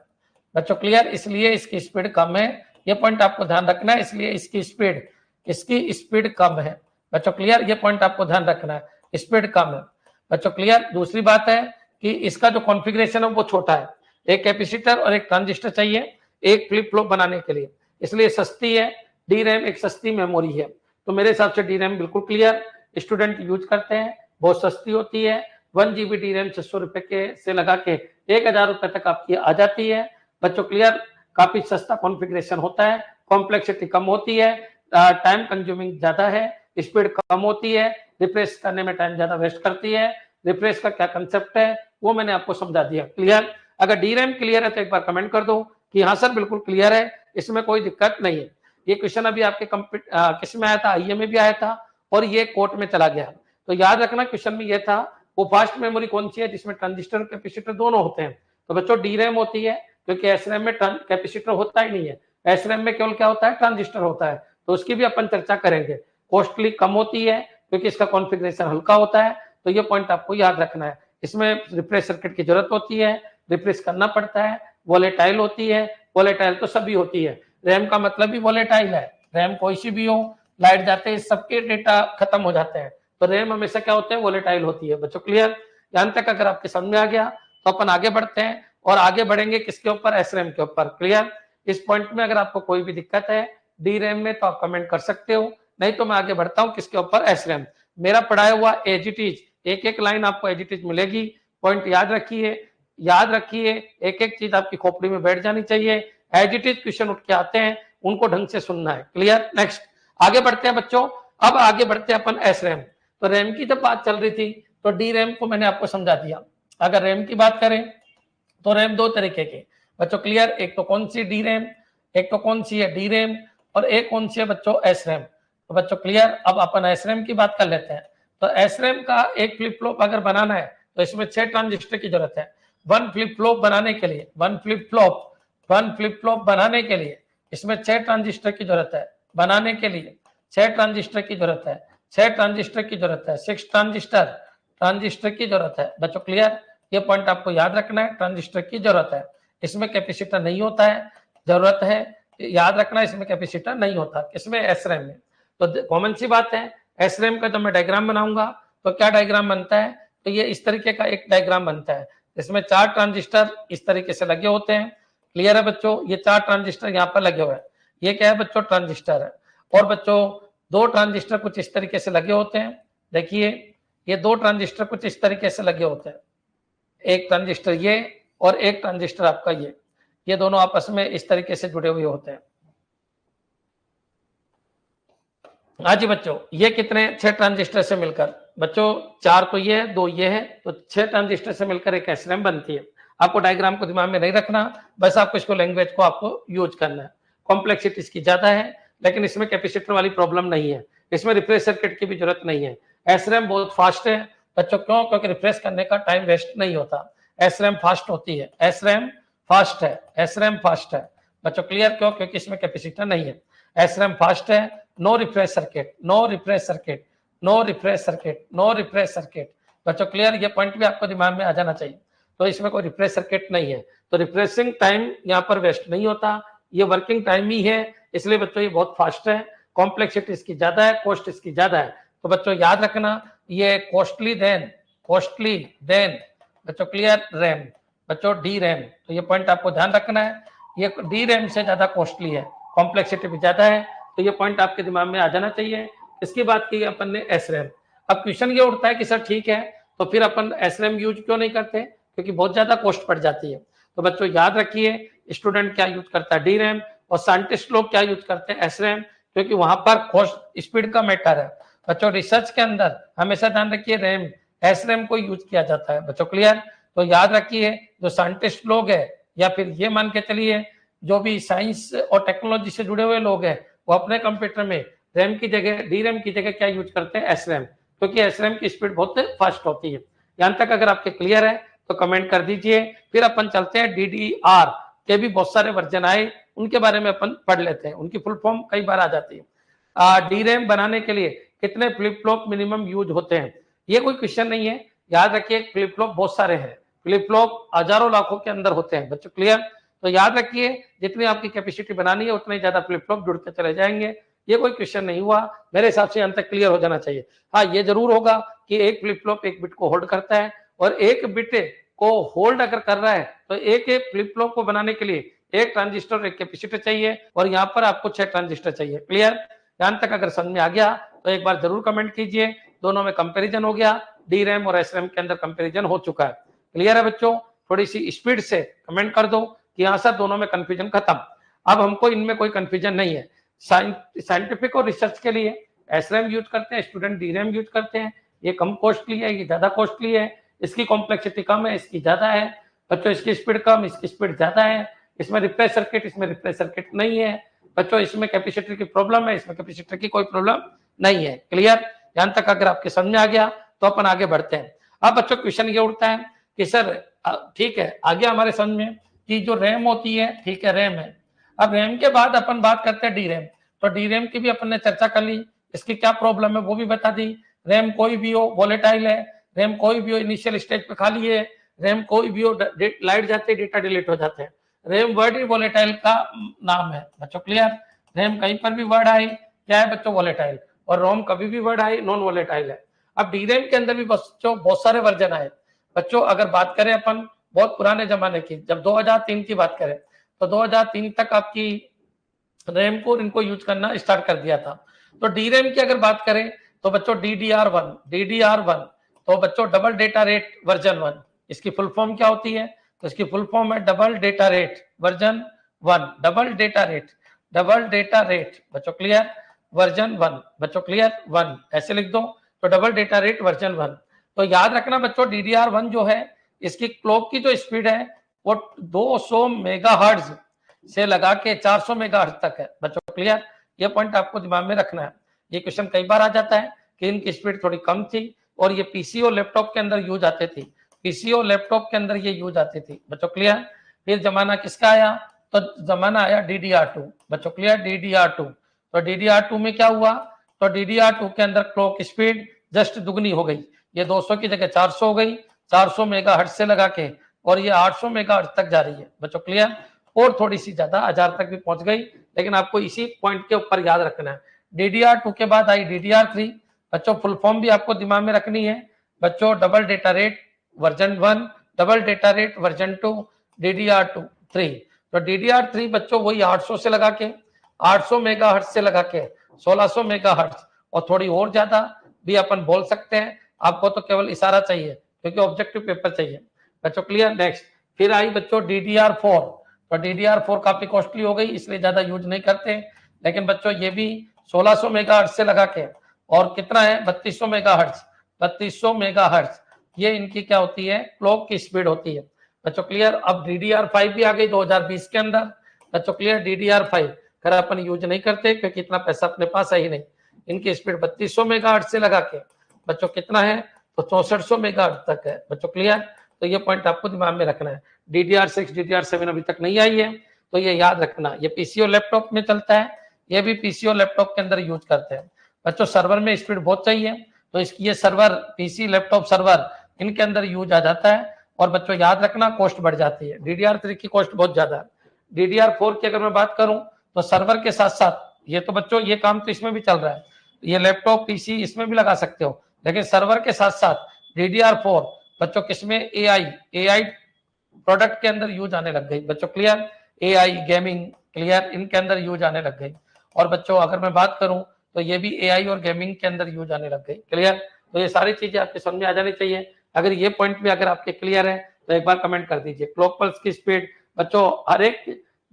बच्चों। क्लियर, इसलिए इसकी स्पीड कम है, ये पॉइंट आपको ध्यान रखना है, इसलिए इसकी स्पीड कम है बच्चों। क्लियर, ये पॉइंट आपको ध्यान रखना है, स्पीड कम है बच्चों। क्लियर, दूसरी बात है कि इसका जो कॉन्फ़िगरेशन है वो छोटा है, एक कैपेसिटर और एक ट्रांजिस्टर चाहिए एक फ्लिप फ्लॉप बनाने के लिए, इसलिए सस्ती है। डी रैम एक सस्ती मेमोरी है, तो मेरे हिसाब से डी रैम बिल्कुल क्लियर, स्टूडेंट यूज करते हैं, बहुत सस्ती होती है। 1 GB डी रैम 600 रुपए के से लगा के 1000 रुपए तक आपकी आ जाती है बच्चों। क्लियर, काफी सस्ता कॉन्फ़िगरेशन होता है, कॉम्प्लेक्सिटी कम होती है, टाइम कंज्यूमिंग ज्यादा है, स्पीड कम होती है, रिफ्रेश करने में टाइम ज्यादा वेस्ट करती है। रिफ्रेश का क्या कंसेप्ट है वो मैंने आपको समझा दिया। क्लियर, अगर डी रैम क्लियर है तो एक बार कमेंट कर दो कि हाँ सर बिल्कुल क्लियर है, इसमें कोई दिक्कत नहीं है। ये क्वेश्चन अभी आपके किस में आया था, आईए में भी आया था और ये कोर्ट में चला गया, तो याद रखना क्वेश्चन में ये था वो फास्ट मेमोरी कौन सी है जिसमें ट्रांजिस्टर और कैपेसिटर दोनों होते हैं, तो बच्चों डी रैम होती है, क्योंकि एस रैम में कैपेसिटर होता ही नहीं है, एस रैम में केवल क्या होता है, ट्रांजिस्टर होता है, तो उसकी भी अपन चर्चा करेंगे। कॉस्टली कम होती है क्योंकि इसका कॉन्फ़िगरेशन हल्का होता है, तो ये पॉइंट आपको याद रखना है। इसमें रिफ्रेश सर्किट की जरूरत होती है, रिफ्रेश करना पड़ता है, वोलेटाइल होती है, वोलेटाइल तो सभी होती है, रैम का मतलब भी वोलेटाइल है, रैम कोई सी भी हो, लाइट जाते ही सबके डेटा खत्म हो जाते हैं, तो रैम हमेशा क्या होते हैं, वोलेटाइल होती है बच्चों। क्लियर, यहाँ तक अगर आपके समझ में आ गया तो अपन आगे बढ़ते हैं और आगे बढ़ेंगे किसके ऊपर, एस रैम के ऊपर। क्लियर, इस पॉइंट में अगर आपको कोई भी दिक्कत है डी रैम में तो आप कमेंट कर सकते हो, नहीं तो मैं आगे बढ़ता हूँ किसके ऊपर, एस रैम। मेरा पढ़ाया हुआ एज इट इज, एक एक लाइन आपको एज इट इज मिलेगी। पॉइंट याद रखिए, याद रखिए, एक एक चीज आपकी खोपड़ी में बैठ जानी चाहिए। एज इट इज क्वेश्चन उठ के आते हैं, उनको ढंग से सुनना है। क्लियर? नेक्स्ट आगे बढ़ते हैं बच्चों। अब आगे बढ़ते हैं अपन एस रैम। तो रैम की जब बात चल रही थी तो डी रैम को मैंने आपको समझा दिया। अगर रैम की बात करें तो रैम दो तरीके के बच्चों। क्लियर? एक तो कौन सी डी रैम, एक तो कौन सी है डी रैम, और एक कौन सी है बच्चों एस रैम। तो बच्चों क्लियर, अब अपन एस रैम की बात कर लेते हैं। तो एस रैम का एक फ्लिप फ्लॉप अगर बनाना है तो इसमें 6 ट्रांजिस्टर की जरूरत है। वन फ्लिप फ्लॉप बनाने के लिए, वन फ्लिप फ्लॉप बनाने के लिए इसमें 6 ट्रांजिस्टर की जरूरत है। बनाने के लिए 6 ट्रांजिस्टर की जरूरत है, 6 ट्रांजिस्टर की जरूरत है, 6 ट्रांजिस्टर की जरूरत है बच्चों। क्लियर? ये पॉइंट आपको याद रखना है, ट्रांजिस्टर की जरूरत है। इसमें कैपेसिटर नहीं होता है, जरूरत है, याद रखना, इसमें कैपेसिटर नहीं होता। इसमें एस रैम में तो कॉमन सी बात है। एस रैम का जब मैं डायग्राम बनाऊंगा तो क्या डायग्राम बनता है, तो ये इस तरीके का एक डायग्राम बनता है। इसमें 4 ट्रांजिस्टर इस तरीके से लगे होते हैं। क्लियर है बच्चों? ये 4 ट्रांजिस्टर यहाँ पर लगे हुए हैं। ये क्या है बच्चों? ट्रांजिस्टर है। और बच्चों 2 ट्रांजिस्टर कुछ इस तरीके से लगे होते हैं। देखिए ये 2 ट्रांजिस्टर कुछ इस तरीके से लगे होते हैं। एक ट्रांजिस्टर ये और एक ट्रांजिस्टर आपका ये दोनों आपस में इस तरीके से जुड़े हुए होते हैं। हाँ जी बच्चों, ये कितने? 6 ट्रांजिस्टर से मिलकर बच्चों 4 तो ये है, 2 ये है, तो 6 ट्रांजिस्टर से मिलकर एक एस रैम बनती है। आपको डायग्राम को दिमाग में नहीं रखना, बस आपको इसको लैंग्वेज को आपको यूज करना है। कॉम्प्लेक्सिटी इसकी ज्यादा है, लेकिन इसमें कैपेसिटर वाली प्रॉब्लम नहीं है। इसमें रिफ्रेश सर्किट की भी जरूरत नहीं है। एस रैम बहुत फास्ट है बच्चों। क्यों? क्योंकि रिफ्रेश करने का टाइम वेस्ट नहीं होता। एस रैम फास्ट होती है, एस रैम फास्ट है, एस रैम फास्ट है बच्चों। क्लियर? क्यों? क्योंकि इसमें कैपेसिटर नहीं है। एस रैम फास्ट है, no refresh circuit, no refresh circuit, no refresh circuit, no refresh circuit बच्चों। क्लियर? ये पॉइंट भी आपको दिमाग में आ जाना चाहिए। तो इसमें कोई रिफ्रेश सर्किट नहीं है, तो रिफ्रेशिंग टाइम यहाँ पर वेस्ट नहीं होता, ये वर्किंग टाइम ही है। इसलिए बच्चों ये बहुत फास्ट है, कॉम्प्लेक्सिटी इसकी ज्यादा है, कॉस्ट इसकी ज्यादा है। तो बच्चों याद रखना, ये कॉस्टली देन बच्चों क्लियर रैम बच्चों डी रैम। तो ये पॉइंट आपको ध्यान रखना है, ये डी रैम से ज्यादा कॉस्टली है, कॉम्प्लेक्सिटी भी ज्यादा है। तो ये पॉइंट आपके दिमाग में आ जाना चाहिए। इसकी बात की अपन ने एस रैम। अब क्वेश्चन ये उठता है कि सर ठीक है, तो फिर अपन एस रैम यूज क्यों नहीं करते? क्योंकि बहुत ज्यादा कॉस्ट पड़ जाती है। तो बच्चों याद रखिए, स्टूडेंट क्या यूज करता है? डी रैम, और साइंटिस्ट लोग क्या यूज करते हैं? एस रैम, क्योंकि वहां पर कॉस्ट स्पीड का मैटर है बच्चों। रिसर्च के अंदर हमेशा ध्यान रखिए रैम, एस रैम को यूज किया जाता है बच्चों। क्लियर? तो याद रखिए, जो साइंटिस्ट लोग है या फिर ये मान के चलिए जो भी साइंस और टेक्नोलॉजी से जुड़े हुए लोग हैं, वो अपने कंप्यूटर में रैम की जगह, डी रैम की जगह क्या यूज करते हैं? एस रैम, क्योंकि एस रैम की स्पीड बहुत फास्ट होती है। यहाँ तक अगर आपके क्लियर है तो कमेंट कर दीजिए। फिर अपन चलते हैं DDR के भी बहुत सारे वर्जन आए, उनके बारे में अपन पढ़ लेते हैं। उनकी फुल फॉर्म कई बार आ जाती है। डी रैम बनाने के लिए कितने फ्लिप फ्लॉप मिनिमम यूज होते हैं? ये कोई क्वेश्चन नहीं है, याद रखिए फ्लिप फ्लॉप बहुत सारे हैं, फ्लिप फ्लॉप हजारों लाखों के अंदर होते हैं बच्चों। क्लियर? तो याद रखिए, जितनी आपकी कैपेसिटी बनानी है उतने ज्यादा फ्लिप फ्लॉप जुड़ते चले जाएंगे। ये कोई क्वेश्चन नहीं हुआ, मेरे हिसाब से अंत तक क्लियर हो जाना चाहिए। हाँ, ये जरूर होगा कि एक फ्लिप फ्लॉप एक बिट को होल्ड करता है, और एक बिट को होल्ड अगर कर रहा है तो एक एक फ्लिप फ्लॉप को बनाने के लिए एक ट्रांजिस्टर और एक कैपेसिटर चाहिए, और यहाँ पर आपको 6 ट्रांजिस्टर चाहिए। क्लियर? यहाँ तक अगर समझ में आ गया तो एक बार जरूर कमेंट कीजिए। दोनों में कंपेरिजन हो गया, डी रैम और एस रैम के अंदर कंपेरिजन हो चुका है। क्लियर है बच्चों? थोड़ी सी स्पीड से कमेंट कर दो कि हाँ सर दोनों में कंफ्यूजन खत्म, अब हमको इनमें कोई कंफ्यूजन नहीं है। साइंटिफिक और रिसर्च के लिए एस रैम यूज करते हैं, स्टूडेंट डी रैम यूज करते हैं। ये कम कॉस्टली है, ये ज्यादा कॉस्टली है, इसकी कॉम्प्लेक्सिटी कम है, इसकी ज्यादा है बच्चों। इसकी स्पीड कम, इसकी स्पीड ज्यादा है। इसमें रिफ्रेश सर्किट, इसमें रिफ्रेश सर्किट नहीं है बच्चों। इसमें कैपेसिटर की प्रॉब्लम है, इसमें कैपेसिटर की कोई प्रॉब्लम नहीं है। क्लियर? यहाँ तक अगर आपके समझ में आ गया तो अपन आगे बढ़ते हैं। अब बच्चों क्वेश्चन ये उठता है कि सर ठीक है, आगे हमारे समझ में कि जो रैम होती है, ठीक है रैम है। अब रैम के बाद अपन बात करते हैं डी रैम। तो डी रैम की भी अपन ने चर्चा कर ली, इसकी क्या प्रॉब्लम है वो भी बता दी। रैम कोई भी हो वोलेटाइल है, रैम कोई भी हो इनिशियल स्टेज पे खाली है, रैम कोई भी हो लाइट जाते है डेटा डिलीट हो जाते हैं। रैम वर्ड ही वोलेटाइल का नाम है बच्चों। क्लियर? रैम कहीं पर भी वर्ड आए क्या है बच्चों? वोलेटाइल। और रोम कभी भी वर्ड आए नॉन वोलेटाइल है। अब डी रैम के अंदर भी बच्चों बहुत सारे वर्जन आए बच्चों। अगर बात करें अपन बहुत पुराने जमाने की, जब 2003 की बात करें तो 2003 तक आपकी रैम को इनको यूज करना स्टार्ट कर दिया था। तो डी रैम की अगर बात करें तो बच्चों DDR1 तो बच्चों डबल डेटा रेट वर्जन 1, इसकी फुल फॉर्म क्या होती है? तो इसकी फुल फॉर्म है double data rate version 1, double data rate बच्चों क्लियर वर्जन 1, बच्चों क्लियर 1 ऐसे लिख दो। तो डबल डेटा रेट वर्जन 1। तो याद रखना बच्चों DDR1 जो है इसकी क्लॉक की जो स्पीड है वो 200 मेगाहर्ट्ज से लगा के 400 मेगाहर्ट्ज तक है बच्चों क्लियर। ये पॉइंट आपको दिमाग में रखना है। ये क्वेश्चन कई बार आ जाता है कि इनकी स्पीड थोड़ी कम थी और ये पीसीओ लैपटॉप के अंदर यूज आते थी, पीसीओ लैपटॉप के अंदर ये यूज आती थी बच्चों क्लियर। फिर जमाना किसका आया? तो जमाना आया DDR2 बच्चों क्लियर, DDR2। तो DDR2 में क्या हुआ? तो DDR2 के अंदर क्लॉक स्पीड जस्ट दुगनी हो गई, ये 200 की जगह 400 हो गई, 400 मेगाहर्ट्ज से लगा के, और ये 800 मेगाहर्ट्ज तक जा रही है बच्चों क्लियर, और थोड़ी सी ज्यादा 1000 तक भी पहुंच गई। लेकिन आपको इसी पॉइंट के ऊपर याद रखना है। DDR2 के बाद आई DDR3 बच्चों, फुल फॉर्म भी आपको दिमाग में रखनी है बच्चों, double data rate version 1, double data rate version 2, DDR3। तो DDR3 बच्चों वही 800 से लगा के, 800 मेगाहर्ट्ज से लगा के 1600 मेगाहर्ट्ज, और थोड़ी और ज्यादा भी अपन बोल सकते हैं। आपको तो केवल इशारा चाहिए क्योंकि ऑब्जेक्टिव पेपर चाहिए बच्चों क्लियर। नेक्स्ट फिर आई बच्चों DDR4। तो DDR4 काफी कॉस्टली हो गई इसलिए ज्यादा यूज नहीं करते, लेकिन बच्चों ये भी 1600 मेगाहर्ट्ज से लगा के, और कितना है 3200 मेगाहर्ट्ज, 3200 मेगाहर्ट्ज ये इनकी क्या होती है? क्लॉक की स्पीड होती है बच्चों क्लियर। अब DDR5 भी आ गई 2020 के अंदर बच्चों क्लियर। DDR5 खैर अपन यूज नहीं करते क्योंकि इतना पैसा अपने पास है ही नहीं। इनकी स्पीड 3200 मेगाहर्ट्ज से लगा के बच्चों कितना है? तो 6400 मेगाहर्ट्ज तक है बच्चों क्लियर। तो ये पॉइंट आपको दिमाग में रखना है। DDR6 DDR7 अभी तक नहीं आई है, तो ये याद रखना। ये पीसीओ लैपटॉप में चलता है, ये भी पीसीओ लैपटॉप के अंदर यूज करते हैं बच्चों। सर्वर में स्पीड बहुत चाहिए तो इसकी ये सर्वर, पीसी लैपटॉप सर्वर इनके अंदर यूज आ जाता है, और बच्चों याद रखना कॉस्ट बढ़ जाती है। DDR3 की कॉस्ट बहुत ज्यादा है। DDR4 की अगर मैं बात करूं तो सर्वर के साथ साथ ये तो बच्चों ये काम तो इसमें भी चल रहा है, ये लैपटॉप पीसी इसमें भी लगा सकते हो, लेकिन सर्वर के साथ साथ DDR4 बच्चों किसमें? AI प्रोडक्ट के अंदर यूज आने लग गई बच्चों क्लियर। AI गेमिंग क्लियर इनके अंदर यूज आने लग गई। और बच्चों अगर मैं बात करूं तो ये भी AI और गेमिंग के अंदर यूज आने लग गई क्लियर। तो ये सारी चीजें आपके समझ में आ जानी चाहिए। अगर ये पॉइंट भी अगर आपके क्लियर है तो एक बार कमेंट कर दीजिए। क्लॉक पल्स की स्पीड बच्चों हर एक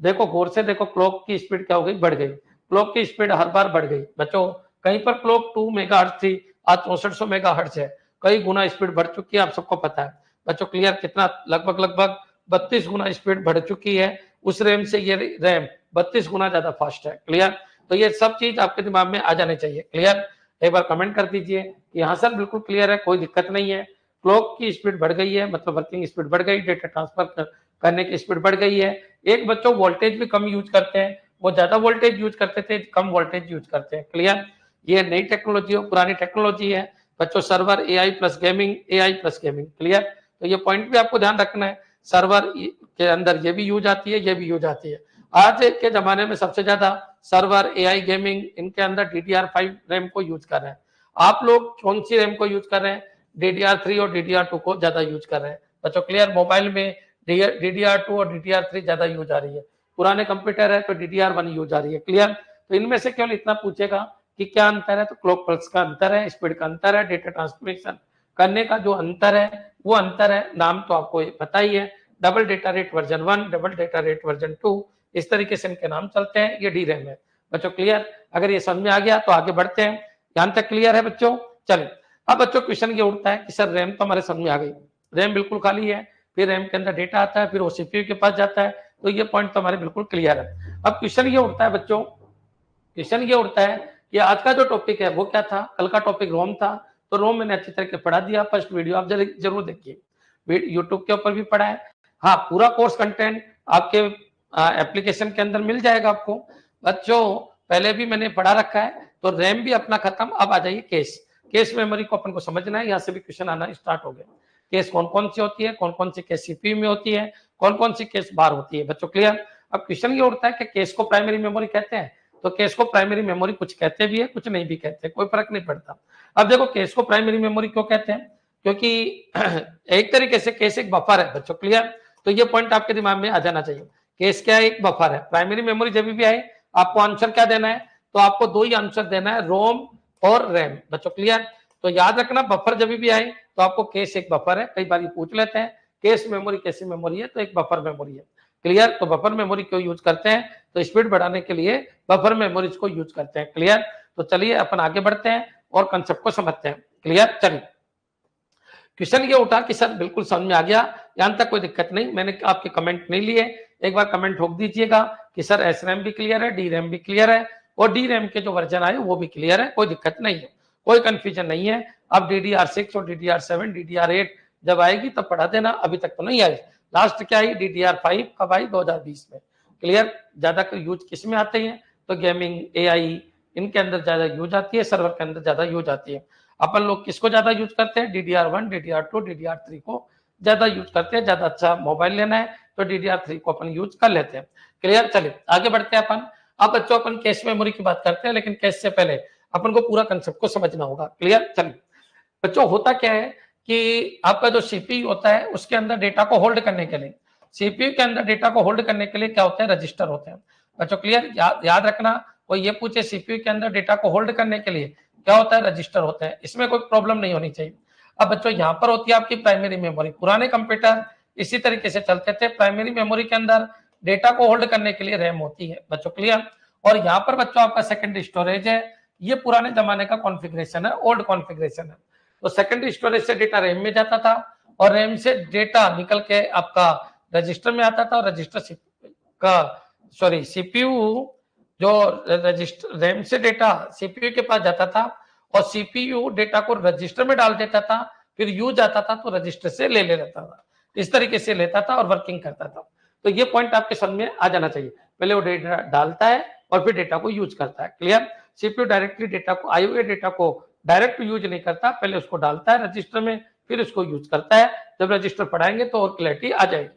देखो, गौर से देखो, क्लॉक की स्पीड क्या हो गई? बढ़ गई। क्लॉक की स्पीड हर बार बढ़ गई बच्चों। कहीं पर क्लॉक 2 मेगाहर्ट्ज थी, आज 6400 मेगाहर्ट्ज है, कई गुना स्पीड बढ़ चुकी है, आप सबको पता है बच्चों क्लियर। कितना? लगभग 32 गुना स्पीड बढ़ चुकी है। उस रैम से ये रैम 32 गुना ज्यादा फास्ट है क्लियर। तो ये सब चीज आपके दिमाग में आ जाने चाहिए क्लियर। एक बार कमेंट कर दीजिए कि हाँ सर बिल्कुल क्लियर है, कोई दिक्कत नहीं है। क्लॉक की स्पीड बढ़ गई है, मतलब वर्किंग स्पीड बढ़ गई, डेटा ट्रांसफर करने की स्पीड बढ़ गई है। एक बच्चों वोल्टेज भी कम यूज करते हैं, वो ज्यादा वोल्टेज यूज करते थे, कम वोल्टेज यूज करते हैं क्लियर। ये नई टेक्नोलॉजी हो, पुरानी टेक्नोलॉजी है बच्चों। Server AI plus gaming clear. तो ये पॉइंट भी आपको ध्यान रखना है। सर्वर के अंदर ये भी यूज आती है, ये भी यूज आती है। आज के जमाने में सबसे ज्यादा सर्वर AI गेमिंग इनके अंदर DDR5 रैम को यूज कर रहे हैं। आप लोग कौन सी रैम को यूज कर रहे हैं? DDR3 और DDR2 को ज्यादा यूज कर रहे हैं बच्चों क्लियर। मोबाइल में DDR2 और DDR3 ज्यादा यूज आ रही है। पुराने कंप्यूटर है तो DDR1 यूज आ रही है क्लियर। तो इनमें से केवल इतना पूछेगा कि क्या अंतर है, तो क्लॉक पल्स का अंतर है, स्पीड का अंतर है, डेटा ट्रांसमिशन करने का जो अंतर है वो अंतर है। नाम तो आपको पता ही है, double data rate version 1, double data rate version 2, इस तरीके से इनके नाम चलते हैं। ये डी रैम है बच्चों क्लियर। अगर ये समझ में आ गया तो आगे बढ़ते हैं। यहां तक क्लियर है बच्चों? चलिए अब बच्चों क्वेश्चन ये उठता है कि सर रैम तो हमारे समझ में आ गई, रैम बिल्कुल खाली है, फिर रैम के अंदर डेटा आता है, फिर वो सीपीयू के पास जाता है, तो ये पॉइंट तो हमारे बिल्कुल क्लियर है। अब क्वेश्चन ये उठता है बच्चों, क्वेश्चन ये उठता है कि आज का जो टॉपिक है वो क्या था? कल का टॉपिक रोम था, तो रोम मैंने अच्छी तरह पढ़ा दिया। फर्स्ट वीडियो आप जरूर देखिए, यूट्यूब के ऊपर भी पढ़ा है। हाँ, पूरा कोर्स कंटेंट आपके एप्लीकेशन के अंदर मिल जाएगा आपको बच्चों। पहले भी मैंने पढ़ा रखा है। तो रैम भी अपना खत्म, अब आ जाइए केस मेमोरी को अपन को समझना है। यहाँ से भी क्वेश्चन आना स्टार्ट हो गया। केस कौन कौन सी होती है, कौन कौन सी केस सीपीयू में होती है, कौन कौन सी केस बाहर होती है बच्चों क्लियर। अब क्वेश्चन ये उठता है कि केस को प्राइमरी मेमोरी कहते हैं, तो केस को प्राइमरी मेमोरी कुछ कहते भी है, कुछ नहीं भी कहते, कोई फर्क नहीं पड़ता। अब देखो केस को प्राइमरी मेमोरी क्यों कहते हैं? क्योंकि एक तरीके से केस एक बफर है बच्चों क्लियर। तो ये पॉइंट आपके दिमाग में आ जाना चाहिए। केस क्या है? एक बफर है। प्राइमरी मेमोरी जब भी आए आपको आंसर क्या देना है? तो आपको दो ही आंसर देना है, रोम और रैम। बच्चों क्लियर? तो याद रखना बफर जब भी आए तो आपको केस एक बफर है, कई बार ये पूछ लेते हैं केस मेमोरी कैसी मेमोरी है, तो एक बफर मेमोरी है। क्लियर? तो बफर मेमोरी क्यों यूज करते हैं? तो स्पीड बढ़ाने के लिए बफर मेमोरीज को यूज करते हैं। क्लियर? तो चलिए अपन आगे बढ़ते हैं और कंसेप्ट को समझते हैं। क्लियर? चलिए, क्वेश्चन ये उठा कि सर बिल्कुल समझ में आ गया, यहां तक कोई दिक्कत नहीं, मैंने आपके कमेंट नहीं लिए, एक बार कमेंट ठोक दीजिएगा कि सर एस रैम भी क्लियर है, डी रैम भी क्लियर है, और डी रैम के जो वर्जन आए वो भी क्लियर है, कोई दिक्कत नहीं है, कोई कंफ्यूजन नहीं है। अब DDR6 और DDR7 DDR8 जब आएगी तब पढ़ा देना, अभी तक तो नहीं आई। लास्ट क्या आई? DDR5 कब आई? 2020 में। क्लियर? ज्यादा यूज किस में आते हैं? तो गेमिंग, AI इनके अंदर ज्यादा यूज आती है, सर्वर के अंदर ज्यादा यूज आती है। अपन लोग किसको ज्यादा यूज करते हैं? DDR1, DDR2, DDR3 को ज्यादा यूज करते हैं। ज्यादा अच्छा मोबाइल लेना है तो DDR3 को अपन यूज कर लेते हैं। क्लियर? चलिए आगे बढ़ते हैं अपन। अब बच्चों अपन कैश मेमोरी की बात करते हैं, लेकिन कैश से पहले अपन को पूरा कंसेप्ट को समझना होगा। क्लियर? चलिए बच्चों, होता क्या है कि आपका जो सीपीयू होता है उसके अंदर डेटा को होल्ड करने के लिए, सीपीयू के अंदर डेटा को होल्ड करने के लिए क्या होते हैं? रजिस्टर होते हैं। बच्चों क्लियर? याद रखना, कोई ये पूछे सीपीयू के अंदर डेटा को होल्ड करने के लिए क्या होता है? रजिस्टर होते हैं, इसमें कोई प्रॉब्लम नहीं होनी चाहिए। अब बच्चों यहाँ पर होती है आपकी प्राइमरी मेमोरी। पुराने कंप्यूटर इसी तरीके से चलते थे, प्राइमरी मेमोरी के अंदर डेटा को होल्ड करने के लिए रैम होती है। बच्चों क्लियर? और यहाँ पर बच्चों आपका सेकेंडरी स्टोरेज है, ये पुराने जमाने का कॉन्फ़िगरेशन है, ओल्ड कॉन्फ़िगरेशन है। तो सेकेंडरी स्टोरेज से डेटा रैम में जाता था और रैम से डेटा निकल के आपका रजिस्टर में आता था, और रजिस्टर का सीपीयू जो रजिस्टर रैम से डेटा सीपीयू के पास जाता था और सीपीयू डेटा को रजिस्टर में डाल देता था, फिर यूज आता था तो रजिस्टर से ले लेता था, इस तरीके से लेता था और वर्किंग करता था। तो ये पॉइंट आपके समझ में आ जाना चाहिए। पहले वो डेटा डालता है और फिर डेटा को यूज करता है। क्लियर? सीपीयू डायरेक्टली डेटा को, आए हुए डेटा को डायरेक्ट यूज नहीं करता, पहले उसको डालता है रजिस्टर में, फिर उसको यूज करता है। जब रजिस्टर पढ़ाएंगे तो और क्लैरिटी आ जाएगी।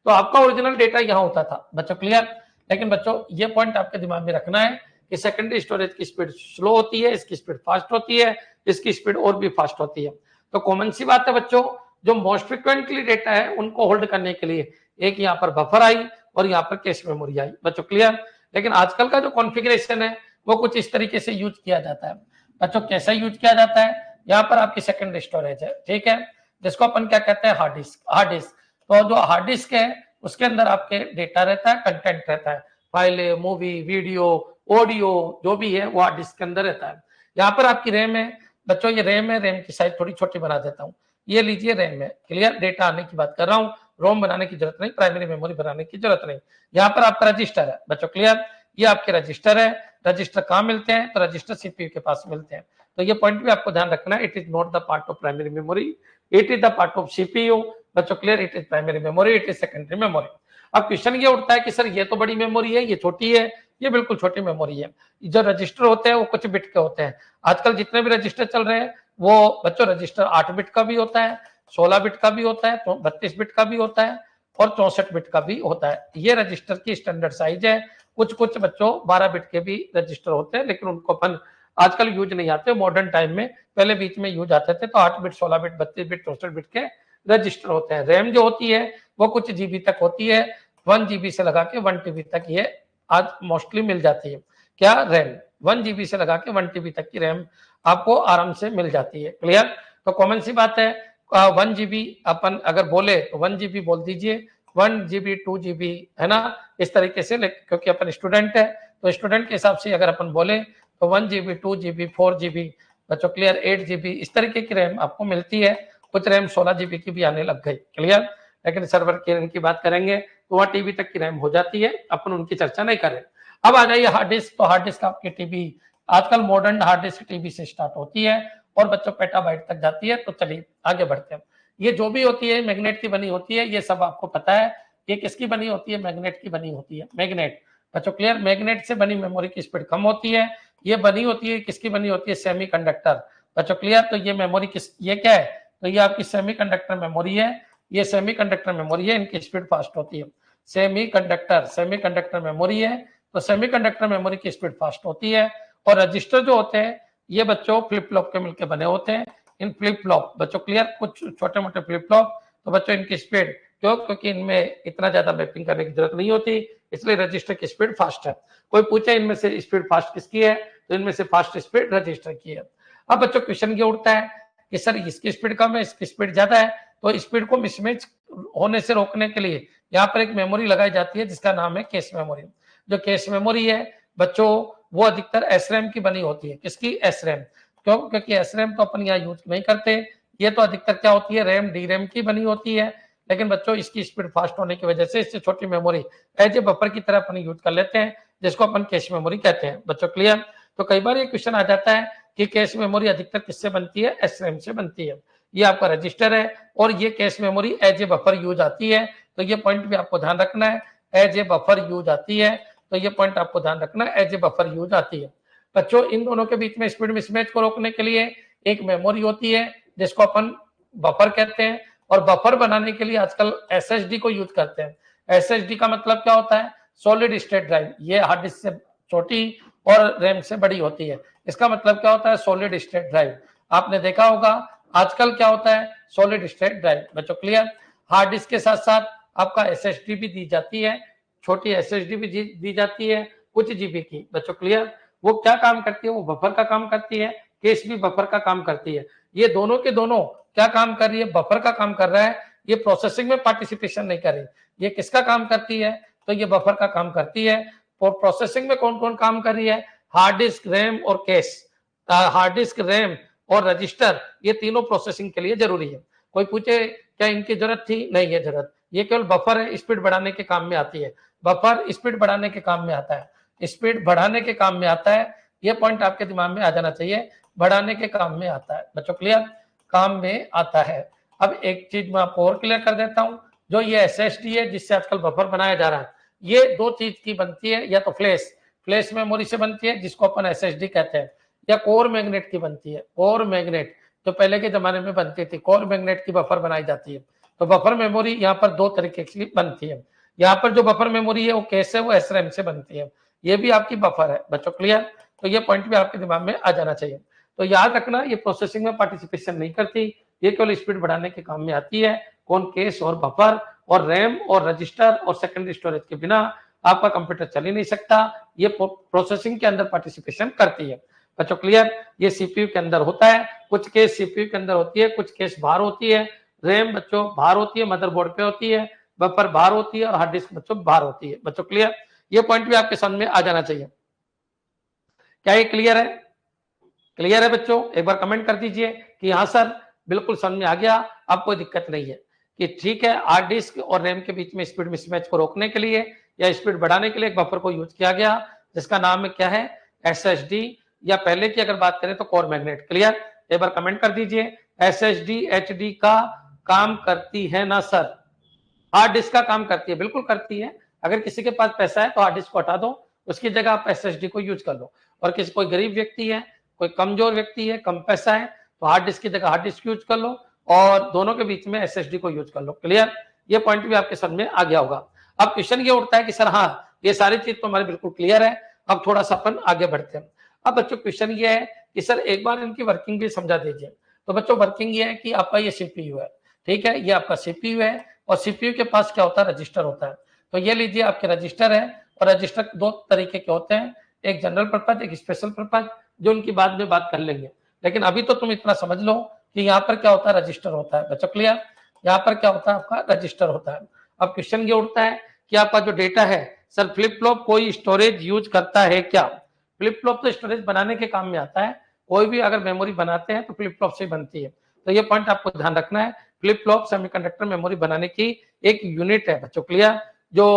तो आपका ओरिजिनल डेटा यहाँ होता था। बच्चों क्लियर? लेकिन बच्चों ये पॉइंट आपके दिमाग में रखना है कि सेकेंडरी स्टोरेज की स्पीड स्लो होती है, इसकी स्पीड फास्ट होती है, इसकी स्पीड और भी फास्ट होती है। तो कॉमन सी बात है बच्चों, जो मोस्ट फ्रिक्वेंटली डेटा है उनको होल्ड करने के लिए एक यहाँ पर बफर आई और यहाँ पर कैश मेमोरी आई। बच्चों क्लियर? लेकिन आजकल का जो कॉन्फ़िगरेशन है वो कुछ इस तरीके से यूज किया जाता है। बच्चों कैसा यूज किया जाता है? यहाँ पर आपकी सेकेंडरी स्टोरेज है, ठीक है, जिसको अपन क्या कहते हैं? Hard disk. हार्ड डिस्क, तो जो हार्ड डिस्क है उसके अंदर आपके डेटा रहता है, कंटेंट रहता है, फाइलें, मूवी, वीडियो, ऑडियो जो भी है वो हार्ड डिस्क के अंदर रहता है। यहाँ पर आपकी रैम है। बच्चों ये रैम है, रैम की साइज थोड़ी छोटी बना देता हूँ, ये लीजिए रैम है। क्लियर? डेटा आने की बात कर रहा हूँ, रोम बनाने की जरूरत नहीं, प्राइमरी मेमोरी बनाने की जरूरत नहीं। यहाँ पर आपका रजिस्टर है। बच्चों क्लियर? ये आपके रजिस्टर है। रजिस्टर कहाँ मिलते हैं? तो रजिस्टर सीपीयू के पास मिलते हैं। तो ये पॉइंट भी आपको ध्यान रखना है, it is not the part of primary memory, it is the part of CPU. बच्चों clear? It is primary memory, it is secondary memory. अब क्वेश्चन ये उठता है कि सर ये तो बड़ी मेमोरी है, ये छोटी है। ये बिल्कुल छोटी मेमोरी है। जो रजिस्टर होते हैं वो कुछ बिट के होते हैं। आजकल जितने भी रजिस्टर चल रहे हैं वो बच्चों रजिस्टर 8 बिट का भी होता है, 16 बिट का भी होता है, 32 बिट का भी होता है और 64 बिट का भी होता है। ये रजिस्टर की स्टैंडर्ड साइज है। कुछ कुछ बच्चों 12 बिट के भी रजिस्टर होते हैं, लेकिन उनको अपन आजकल यूज नहीं आते, मॉडर्न टाइम में। पहले बीच में यूज आते थे तो 8 बिट, 16 बिट, 32 बिट, 64 बिट के रजिस्टर होते हैं। रैम जो होती है वो कुछ जीबी तक होती है, 1 जीबी से लगा के 1 टीबी तक ये आज मोस्टली मिल जाती है। क्या? रैम 1 जीबी से लगा के 1 टीबी तक की रैम आपको आराम से मिल जाती है। क्लियर? तो कॉमन सी बात है, 1 जीबी अपन अगर बोले तो 1 जीबी बोल दीजिए, 1 जीबी, 2 जीबी, है ना, इस तरीके से, क्योंकि अपन स्टूडेंट है तो स्टूडेंट के हिसाब से अगर अपन बोले तो 1 जीबी, 2 जीबी, 4 जीबी, बच्चों क्लियर, 8 जीबी, इस तरीके की रैम आपको मिलती है। कुछ रैम 16 जीबी की भी आने लग गई। क्लियर? लेकिन सर्वर की रैम की बात करेंगे तो वहाँ टीबी तक की रैम हो जाती है, अपन उनकी चर्चा नहीं करें। अब आ जाइए हार्ड डिस्क। तो हार्ड डिस्क आपकी टीबी, आजकल मॉडर्न हार्ड डिस्क टीबी से स्टार्ट होती है और बच्चों पेटाबाइट तक जाती है। तो चलिए आगे बढ़ते हैं। ये जो भी होती है मैग्नेट की बनी होती है, ये सब आपको पता है। ये किसकी बनी होती है? मैग्नेट की बनी होती है, मैग्नेट। बच्चों क्लियर? मैग्नेट से बनी मेमोरी की स्पीड कम होती है। ये बनी होती है, किसकी बनी होती है? सेमीकंडक्टर। बच्चों क्लियर? तो ये मेमोरी ये क्या है? तो ये आपकी सेमीकंडक्टर मेमोरी है। ये सेमीकंडक्टर मेमोरी है, इनकी स्पीड फास्ट होती है। सेमीकंडक्टर मेमोरी है, तो सेमीकंडक्टर मेमोरी की स्पीड फास्ट होती है। और रजिस्टर जो होते हैं ये बच्चों फ्लिप फ्लॉप के मिलकर बने होते हैं। इन फ्लिप फ्लॉप, बच्चों क्लियर, कुछ छोटे मोटे फ्लिप फ्लॉप, तो बच्चों इनकी स्पीड क्योंकि इनमें इतना ज्यादा मैपिंग करने की जरूरत नहीं होती, इसलिए रजिस्टर की स्पीड फास्ट है। कोई पूछे इनमें से स्पीड फास्ट किसकी है, तो इनमें से फास्ट स्पीड रजिस्टर की है। अब बच्चों क्वेश्चन ये उठता है कि सर इसकी स्पीड कम है, इसकी स्पीड ज्यादा है, तो स्पीड को मिसमैच होने से रोकने के लिए यहाँ पर एक मेमोरी लगाई जाती है जिसका नाम है कैश मेमोरी। जो कैश मेमोरी है बच्चों वो अधिकतर एसरैम की बनी होती है। किसकी? एसरैम। क्यों? क्योंकि एसरैम तो अपन यहाँ यूज नहीं करते, ये तो अधिकतर क्या होती है, रैम डी रैम की बनी होती है। लेकिन बच्चों इसकी स्पीड फास्ट होने की वजह से इससे छोटी मेमोरी एज ए बफर की तरह अपन यूज कर लेते हैं, जिसको अपन कैश मेमोरी कहते हैं। बच्चों क्लियर? तो कई बार ये क्वेश्चन आ जाता है कि कैश मेमोरी अधिकतर किससे बनती है? एसरैम से बनती है। ये आपका रजिस्टर है और ये cache memory as a buffer use आती है, तो ये पॉइंट भी आपको ध्यान रखना है। एज ए बफर यूज आती है, तो ये पॉइंट आपको ध्यान रखना है, एज ए बफर यूज आती है। बच्चों इन दोनों के बीच में स्पीड मिसमैच को रोकने के लिए एक मेमोरी होती है जिसको अपन बफर कहते हैं, और बफर बनाने के लिए आजकल एसएसडी को यूज करते हैं। एसएसडी का मतलब क्या होता है? Solid state drive. ये हार्ड डिस्क से छोटी और रैम से बड़ी होती है। इसका मतलब क्या होता है? Solid state drive. आपने देखा होगा आजकल क्या होता है? Solid state drive. बच्चों क्लियर? हार्ड डिस्क के साथ साथ आपका एसएसडी भी दी जाती है, छोटी एसएसडी भी दी जाती है कुछ जीबी की। बच्चों क्लियर? वो क्या काम करती है? वो बफर का काम करती है, कैश भी बफर का काम करती है। ये दोनों के दोनों क्या काम कर रही है? बफर का काम कर रहा है। ये प्रोसेसिंग में पार्टिसिपेशन नहीं कर रही। ये किसका काम करती है? तो ये बफर का काम करती है। और प्रोसेसिंग में कौन कौन काम कर रही है? हार्ड डिस्क, रैम और कैश। हार्ड डिस्क, रैम और रजिस्टर, ये तीनों प्रोसेसिंग के लिए जरूरी है। कोई पूछे क्या इनकी जरूरत थी? नहीं है जरूरत। ये केवल बफर है, स्पीड बढ़ाने के काम में आती है। बफर स्पीड बढ़ाने के काम में आता है, स्पीड बढ़ाने के काम में आता है। ये पॉइंट आपके दिमाग में आ जाना चाहिए, बढ़ाने के काम में आता है। बच्चों क्लियर? काम में आता है। अब एक चीज मैं आपको और क्लियर कर देता हूं, जो ये एसएसडी है जिससे आजकल बफर बनाया जा रहा है, ये दो चीज की बनती है। या तो फ्लैश मेमोरी से बनती है जिसको अपन एसएसडी कहते हैं, या कोर मैग्नेट की बनती है। कोर मैग्नेट जो पहले के जमाने में बनती थी, कोर मैग्नेट की बफर बनाई जाती है। तो बफर मेमोरी यहाँ पर दो तरीके की बनती है। यहाँ पर जो बफर मेमोरी है वो कैसे? वो एसरैम से बनती है। ये भी आपकी बफर है। बच्चों क्लियर? तो ये पॉइंट भी आपके दिमाग में आ जाना चाहिए। तो याद रखना, ये प्रोसेसिंग में पार्टिसिपेशन नहीं करती, ये केवल स्पीड बढ़ाने के काम में आती है। कौन? कैश और बफर और रैम और रजिस्टर और सेकेंडरी स्टोरेज के बिना आपका कंप्यूटर चल ही नहीं सकता। ये प्रोसेसिंग के अंदर पार्टिसिपेशन करती है। बच्चों क्लियर? ये सीपीयू के अंदर होता है, कुछ केस सीपीयू के अंदर होती है, कुछ केस बाहर होती है। रैम बच्चों बाहर होती है, मदरबोर्ड पे होती है। बफर बाहर होती है और हार्ड डिस्क बच्चों बाहर होती है। बच्चों क्लियर? ये पॉइंट भी आपके समझ में आ जाना चाहिए। क्या ये क्लियर है? क्लियर है बच्चों? एक बार कमेंट कर दीजिए कि हाँ सर बिल्कुल समझ में आ गया, अब कोई दिक्कत नहीं है। कि ठीक है, हार्ड डिस्क और रैम के बीच में स्पीड मिसमैच को रोकने के लिए या स्पीड बढ़ाने के लिए एक बफर को यूज किया गया जिसका नाम है क्या है? एसएसडी, या पहले की अगर बात करें तो कोर मैग्नेट। क्लियर? एक बार कमेंट कर दीजिए। एसएसडी एचडी का काम करती है ना सर? हार्ड डिस्क का काम करती है, बिल्कुल करती है। अगर किसी के पास पैसा है तो हार्ड डिस्क को हटा दो, उसकी जगह आप एसएसडी को यूज कर लो। और किसी कोई गरीब व्यक्ति है, कोई कमजोर व्यक्ति है, कम पैसा है, तो हार्ड डिस्क की जगह हार्ड डिस्क यूज कर लो और दोनों के बीच में एसएसडी को यूज कर लो। क्लियर? ये पॉइंट भी आपके समझ में आ गया होगा। अब क्वेश्चन ये उठता है कि सर हाँ ये सारी चीज तो हमारे बिल्कुल क्लियर है, अब थोड़ा सा अपन आगे बढ़ते हैं। अब बच्चों क्वेश्चन ये है कि सर एक बार इनकी वर्किंग भी समझा दीजिए। तो बच्चों वर्किंग ये है कि आपका ये सीपीयू है, ठीक है, ये आपका सीपीयू है और सीपीयू के पास क्या होता है? रजिस्टर होता है। तो ये लीजिए आपके रजिस्टर है, और रजिस्टर दो तरीके के होते हैं, एक जनरल पर्पज, एक स्पेशल पर्पज, जो उनकी बाद में बात कर लेंगे। लेकिन अभी तो तुम इतना समझ लो कि यहाँ पर क्या होता है? रजिस्टर होता है। बच्चों क्लियर? यहाँ पर क्या होता है? आपका रजिस्टर होता है। अब क्वेश्चन ये उठता है कि आपका जो डेटा है सर फ्लिप फ्लॉप कोई स्टोरेज यूज करता है क्या? फ्लिप फ्लॉप तो स्टोरेज बनाने के काम में आता है, कोई भी अगर मेमोरी बनाते हैं तो फ्लिप फ्लॉप से बनती है। तो ये पॉइंट आपको ध्यान रखना है। फ्लिप फ्लॉप सेमीकंडक्टर मेमोरी बनाने की एक यूनिट है बच्चों। क्लियर? जो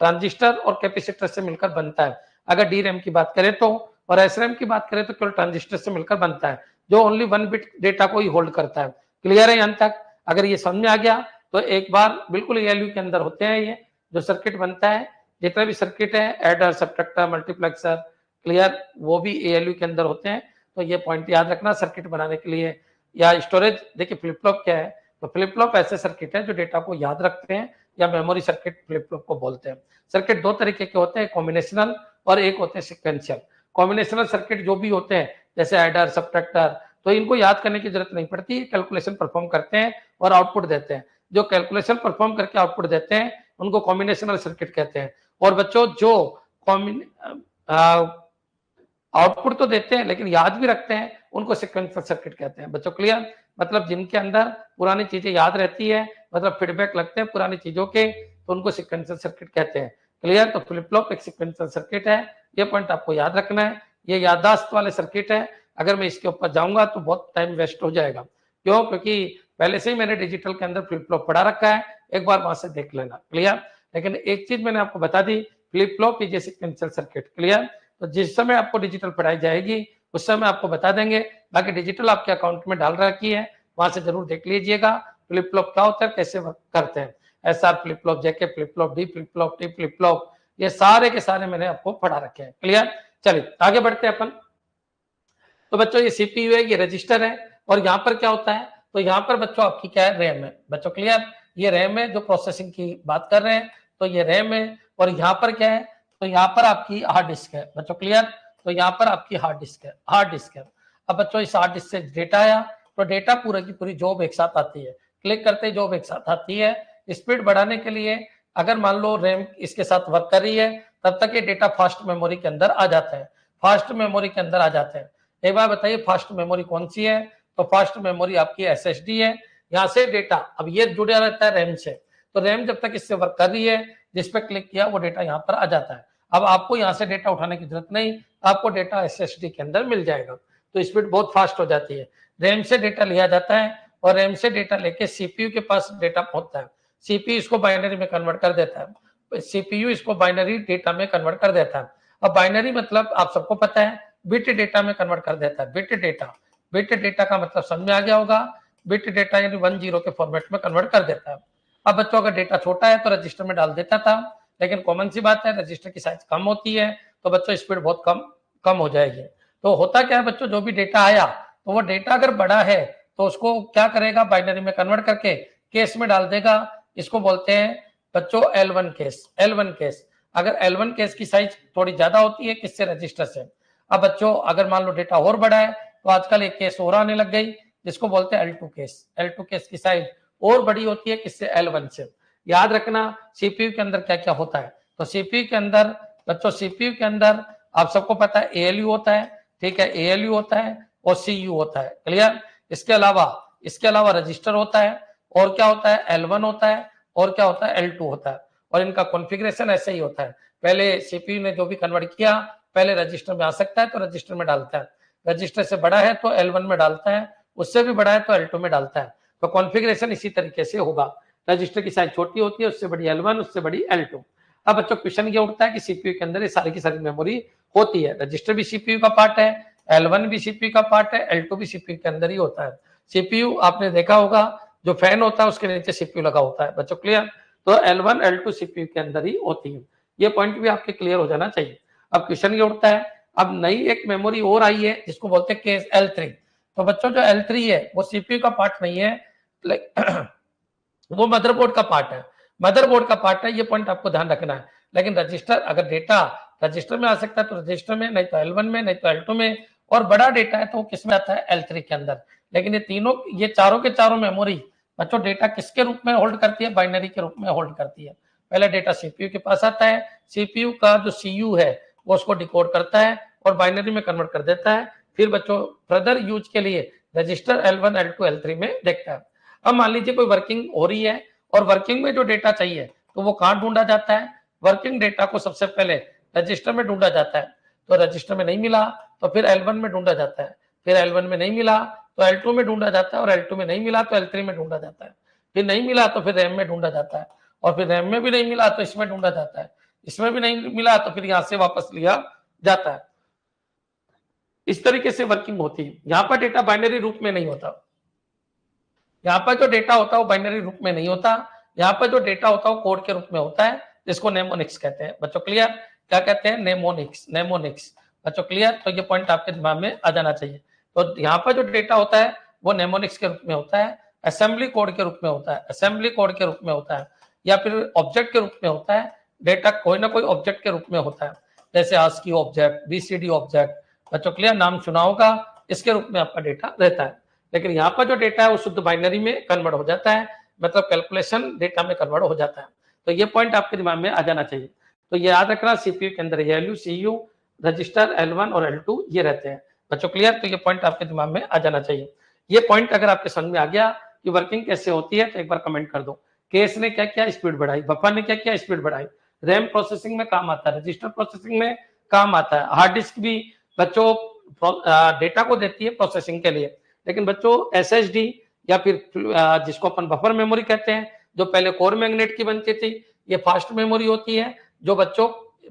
ट्रांजिस्टर और कैपेसिटर से मिलकर बनता है। अगर डी रैम की बात करें तो, और एस रैम की बात करें तो केवल ट्रांजिस्टर से मिलकर बनता है, जो ओनली 1 बिट डेटा को ही होल्ड करता है। क्लियर है यहाँ तक? अगर ये समझ में आ गया तो एक बार बिल्कुल एएलयू के अंदर होते हैं ये जो सर्किट बनता है, जितना भी सर्किट है, एडर, सबट्रैक्टर, मल्टीप्लेक्सर, क्लियर, वो भी एएलयू के अंदर होते हैं। तो ये पॉइंट याद रखना सर्किट बनाने के लिए। या स्टोरेज, देखिए फ्लिप फ्लॉप क्या है? तो फ्लिप फ्लॉप ऐसे सर्किट है जो डेटा को याद रखते हैं, या मेमोरी सर्किट फ्लिप फ्लॉप को बोलते हैं। सर्किट दो तरीके के होते हैं, कॉम्बिनेशनल और एक होते हैं सिक्वेंशियल। कॉम्बिनेशनल सर्किट जो भी होते हैं जैसे एडर, सबट्रैक्टर, तो इनको याद करने की जरूरत नहीं पड़ती, कैलकुलेशन परफॉर्म करते हैं और आउटपुट देते हैं। जो कैलकुलेशन परफॉर्म करके आउटपुट देते हैं उनको कॉम्बिनेशनल सर्किट कहते हैं। और बच्चों जो आउटपुट तो देते हैं लेकिन याद भी रखते हैं, उनको सीक्वेंशियल सर्किट कहते हैं। बच्चों क्लियर? मतलब जिनके अंदर पुरानी चीजें याद रहती है, मतलब फीडबैक लगते हैं पुरानी चीजों के, तो उनको सीक्वेंशियल सर्किट कहते हैं। क्लियर? तो फ्लिप फ्लॉप एक सीक्वेंशियल सर्किट है, ये पॉइंट आपको याद रखना है। ये याददाश्त वाले सर्किट है, अगर मैं इसके ऊपर जाऊंगा तो बहुत टाइम वेस्ट हो जाएगा। क्यों? क्योंकि पहले से ही मैंने डिजिटल के अंदर फ्लिप फ्लॉप पढ़ा रखा है, एक बार वहां से देख लेना। क्लियर? लेकिन एक चीज मैंने आपको बता दी, flip flop is a sequential circuit. Clear? तो जिस समय आपको डिजिटल पढ़ाई जाएगी उस समय आपको बता देंगे, बाकी डिजिटल आपके अकाउंट में डाल रखी है, वहां से जरूर देख लीजिएगा फ्लिप फ्लॉप क्या होता है, कैसे वर्क करते हैं। SR flip flop, JK flip flop, D flip flop, T flip flop, ये सारे के सारे मैंने आपको पढ़ा रखे हैं। क्लियर? चलिए आगे बढ़ते हैं अपन। तो बच्चों ये CPU है, ये रजिस्टर है, और यहाँ पर क्या होता है, तो यहाँ पर बच्चों आपकी क्या है, रैम है। बच्चों क्लियर? ये रैम है, जो प्रोसेसिंग की बात कर रहे हैं, तो ये रैम है। और यहाँ पर क्या है, तो यहाँ पर आपकी हार्ड डिस्क है। बच्चों क्लियर? तो यहाँ पर आपकी हार्ड डिस्क है, हार्ड डिस्क है। अब बच्चों इस हार्ड डिस्क से डेटा आया, तो डेटा पूरा की पूरी जॉब एक साथ आती है, क्लिक करते ही जॉब एक साथ आती है। स्पीड बढ़ाने के लिए अगर मान लो रैम इसके साथ वर्क कर रही है, तब तक ये डेटा फास्ट मेमोरी के अंदर आ जाता है, फास्ट मेमोरी के अंदर आ जाते हैं। एक बार बताइए फास्ट मेमोरी कौन सी है, तो फास्ट मेमोरी आपकी SSD है। यहाँ से डेटा अब ये जुड़ा रहता है रैम से, तो रैम जब तक इससे वर्क कर रही है, जिस पे क्लिक किया वो डेटा यहाँ पर आ जाता है। अब आपको यहाँ से डेटा उठाने की जरूरत नहीं, आपको डेटा SSD के अंदर मिल जाएगा, तो स्पीड बहुत फास्ट हो जाती है। रैम से डेटा लिया जाता है और रैम से डेटा लेके CPU के पास डेटा पहुंचता है, CPU इसको बाइनरी में कन्वर्ट कर देता है, CPU इसको बाइनरी डेटा में कन्वर्ट कर देता है। अब बाइनरी मतलब आप सबको पता है, बिट डेटा में कन्वर्ट कर देता है। बिट डेटा का मतलब समझ में आ गया होगा, बिट डेटा यानी 1-0 के फॉर्मेट में कन्वर्ट कर देता है। अब बच्चों अगर डेटा छोटा है तो रजिस्टर में डाल देता था, लेकिन कॉमन सी बात है रजिस्टर की साइज कम होती है, तो बच्चों स्पीड बहुत कम हो जाएगी। तो होता क्या है बच्चों, जो भी डेटा आया, तो वो डेटा अगर बड़ा है तो उसको क्या करेगा, बाइनरी में कन्वर्ट करके केस में डाल देगा। इसको बोलते हैं बच्चों L1 केस। L1 केस, अगर L1 केस की साइज थोड़ी ज्यादा होती है किससे, रजिस्टर से। अब बच्चों अगर मान लो डेटा और बड़ा है, तो आजकल एक केस और आने लग गई, जिसको बोलते हैं L2 केस। L2 केस की साइज और बड़ी होती है किससे, L1 से। याद रखना CPU के अंदर क्या क्या होता है, तो CPU के अंदर बच्चों, CPU के अंदर आप सबको पता है ALU होता है, ठीक है, ALU होता है और CU होता है। क्लियर? इसके अलावा रजिस्टर होता है, और क्या होता है, L1 होता है, और क्या होता है, L2 होता है। और इनका कॉन्फ़िगरेशन ऐसे ही होता है, पहले CPU ने जो भी कन्वर्ट किया पहले रजिस्टर में आ सकता है तो रजिस्टर में डालता है, रजिस्टर से बड़ा है तो L1 में डालता है, उससे भी बड़ा है तो L2 में डालता है। तो कॉन्फ़िगरेशन इसी तरीके से होगा, रजिस्टर की साइज छोटी होती है, उससे बड़ी L1, उससे बड़ी L2। अब बच्चों क्वेश्चन ये उठता है कि CPU के अंदर ये सारी की सारी मेमोरी होती है, रजिस्टर भी CPU का पार्ट है, L1 भी CPU का पार्ट है, L2 भी CPU के अंदर ही होता है। CPU आपने देखा होगा, जो फैन होता है उसके नीचे CPU लगा होता है। बच्चों क्लियर? तो L1 L2 CPU के अंदर ही होती है, ये पॉइंट भी आपके क्लियर हो जाना चाहिए। अब क्वेश्चन ये उठता है, अब नई एक मेमोरी और आई है जिसको बोलते हैं केस L3। तो बच्चों जो L3 है वो CPU का पार्ट नहीं है, वो मदरबोर्ड का पार्ट है, मदरबोर्ड का पार्ट है, ये पॉइंट आपको ध्यान रखना है। लेकिन रजिस्टर, अगर डेटा रजिस्टर में आ सकता है तो रजिस्टर में, नहीं तो L1 में, नहीं तो L2 में, और बड़ा डेटा है तो वो किस में आता है, L3 के अंदर। लेकिन ये चारों के चारों मेमोरी बच्चों डेटा किसके रूप में होल्ड करती है, बाइनरी के रूप में होल्ड करती है। पहले डेटा CPU के पास आता है, CPU का जो CU है वो उसको डिकोड करता है और बाइनरी में कन्वर्ट कर देता है, फिर बच्चों फर्दर यूज के लिए रजिस्टर L1 L2 L3 में देखता है। अब मान लीजिए कोई वर्किंग हो रही है और वर्किंग में जो डेटा चाहिए तो वो कहाँ ढूंढा जाता है, वर्किंग डेटा को सबसे पहले रजिस्टर में ढूंढा जाता है, तो रजिस्टर में नहीं मिला तो फिर L1 में ढूंढा जाता है, फिर L1 में नहीं मिला तो L2 में ढूंढा जाता है, और L2 में नहीं मिला तो L3 में ढूंढा जाता है, फिर नहीं मिला तो फिर रैम में ढूंढा जाता है, और फिर रैम में भी नहीं मिला तो इसमें ढूंढा जाता है, इसमें भी नहीं मिला तो फिर यहाँ से वापस लिया जाता है। इस तरीके से वर्किंग होती है। यहाँ पर डेटा बाइनरी रूप में नहीं होता, यहाँ पर जो डेटा होता है वो बाइनरी रूप में नहीं होता, यहाँ पर जो डेटा होता है वो कोड के रूप में होता है, जिसको नेमोनिक्स कहते हैं। बच्चों क्लियर? क्या कहते हैं, नेमोनिक्स। बच्चों क्लियर? तो ये पॉइंट आपके दिमाग में आ जाना चाहिए। तो यहाँ पर जो डेटा होता है वो नेमोनिक्स के रूप में होता है, असेंबली कोड के रूप में होता है, असेंबली कोड के रूप में होता है, या फिर ऑब्जेक्ट के रूप में होता है। डेटा कोई ना कोई ऑब्जेक्ट के रूप में होता है, जैसे ASCII ऑब्जेक्ट, BCD ऑब्जेक्ट। बच्चों क्लियर? नाम सुना होगा, इसके रूप में आपका डेटा रहता है। लेकिन यहाँ पर जो डेटा है वो शुद्ध बाइनरी में कन्वर्ट हो जाता है, मतलब कैलकुलेशन डेटा में कन्वर्ट हो जाता है। तो ये पॉइंट आपके दिमाग में आ जाना चाहिए। तो ये याद रखना, CPU के अंदर ALU, CU, रजिस्टर L1 और L2 ये रहते हैं। बच्चों क्लियर? तो ये पॉइंट आपके दिमाग में आ जाना चाहिए। ये पॉइंट अगर आपके समझ में आ गया कि वर्किंग कैसे होती है तो एक बार कमेंट कर दो। केस ने क्या किया? स्पीड बढ़ाई। बफर ने क्या किया? स्पीड बढ़ाई। रैम प्रोसेसिंग में काम आता है, रजिस्टर प्रोसेसिंग में काम आता है, हार्ड डिस्क भी बच्चों डेटा को देती है प्रोसेसिंग के लिए। लेकिन बच्चों SSD या फिर जिसको अपन बफर मेमोरी कहते हैं, जो पहले कोर मैग्नेट की बनती थी, ये फास्ट मेमोरी होती है, जो बच्चों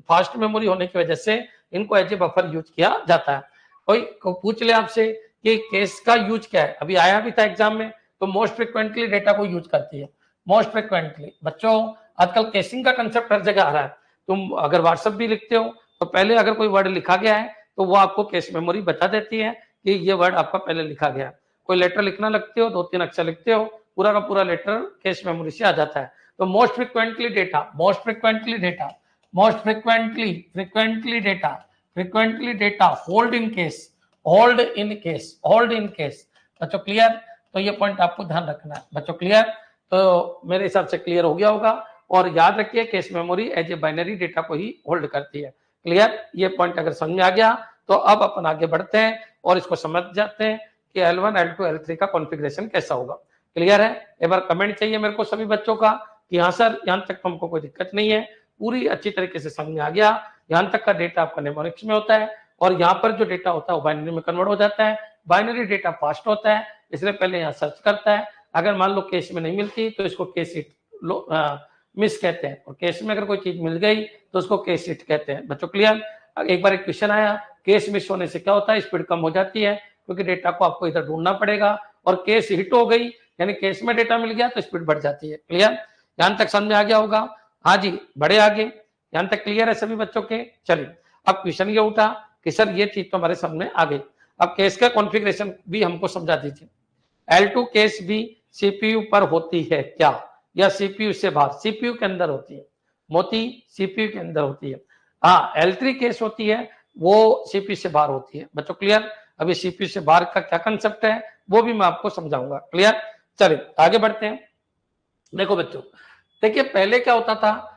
फास्ट मेमोरी होने की वजह से इनको एज ए बफर यूज किया जाता है। कोई पूछ ले आपसे कि केस का यूज क्या है, अभी आया भी था एग्जाम में, तो मोस्ट फ्रिक्वेंटली डेटा को यूज करती है। मोस्ट फ्रिक्वेंटली बच्चों आजकल केसिंग का कंसेप्ट हर जगह आ रहा है। तुम अगर व्हाट्सएप भी लिखते हो तो पहले अगर कोई वर्ड लिखा गया है तो वो आपको केस मेमोरी बता देती है कि ये वर्ड आपका पहले लिखा गया है। कोई लेटर लिखना लगते हो, 2-3 अक्षर लिखते हो, पूरा का पूरा लेटर केस मेमोरी से आ जाता है। तो most frequently data, most frequently data, most frequently data hold in case, hold in case, hold in case. बच्चों क्लियर? तो ये पॉइंट आपको ध्यान रखना है। बच्चों क्लियर? तो मेरे हिसाब से क्लियर हो गया होगा। और याद रखिए cache memory as a binary data को ही होल्ड करती है। क्लियर? ये पॉइंट अगर समझ में आ गया तो अब अपन आगे बढ़ते हैं और इसको समझ जाते हैं कि L1, L2, L3 का कॉन्फ़िगरेशन कैसा होगा। क्लियर है? एक बार कमेंट चाहिए मेरे को सभी बच्चों का कि हाँ सर यहाँ तक तो हमको कोई दिक्कत नहीं है, पूरी अच्छी तरीके से समझ में आ गया। यहाँ तक का डेटा आपका न्यूमेरिक्स में होता है और यहाँ पर जो डेटा होता है वो बाइनरी में कन्वर्ट हो जाता है। बाइनरी डेटा फास्ट होता है, इसलिए पहले यहाँ सर्च करता है। अगर मान लो केस में नहीं मिलती तो इसको केस हिट मिस कहते हैं, और केस में अगर कोई चीज मिल गई तो उसको केस हिट कहते हैं। बच्चों क्लियर? एक बार एक क्वेश्चन आया, केस मिस होने से क्या होता है? स्पीड कम हो जाती है, क्योंकि डेटा को आपको इधर ढूंढना पड़ेगा, और केस हिट हो गई यानी केस में डेटा मिल गया तो स्पीड बढ़ जाती है। क्लियर? यहां तक समझ में आ गया होगा? हाँ जी, बढ़े आगे। यहां तक क्लियर है सभी बच्चों के? चलिए अब क्वेश्चन ये उठा कि सर ये चीज तो हमारे सामने आ गई, अब केस का कॉन्फ़िगरेशन भी हमको समझा दीजिए। L2 केस भी सीपीयू पर होती है क्या, या सीपीयू से बाहर? सीपीयू के अंदर होती है मोती, सीपीयू के अंदर होती है। हाँ, L3 केस होती है वो सीपीयू से बाहर होती है। बच्चों क्लियर? अभी सीपीयू से बाहर का क्या कंसेप्ट है वो भी मैं आपको समझाऊंगा। क्लियर? चलिए आगे बढ़ते हैं। देखो बच्चों, देखिए पहले क्या होता था,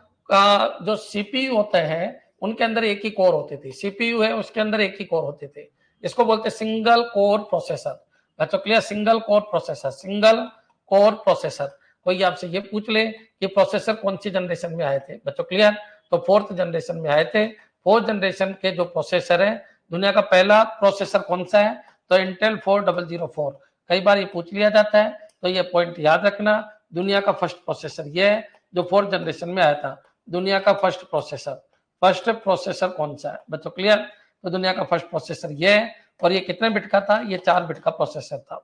जो सीपीयू होते हैं उनके अंदर एक ही कोर होते थे। सीपीयू है उसके अंदर एक ही कोर होते थे, इसको बोलते हैं सिंगल कोर प्रोसेसर। बच्चों clear? Single core processor, single core processor. कोई आपसे ये पूछ ले कि प्रोसेसर कौन सी जनरेशन में आए थे? बच्चों क्लियर? तो 4th जनरेशन में आए थे। 4th जनरेशन के जो प्रोसेसर है, दुनिया का पहला प्रोसेसर कौन सा है? तो इंटेल 4004। कई बार ये पूछ लिया जाता है, तो ये पॉइंट याद रखना। दुनिया का फर्स्ट प्रोसेसर ये है जो 4th जनरेशन में आया था। दुनिया का फर्स्ट प्रोसेसर कौन सा है? बच्चों क्लियर? तो दुनिया का फर्स्ट प्रोसेसर ये है, और ये कितने बिट का था? ये 4 बिट का प्रोसेसर था।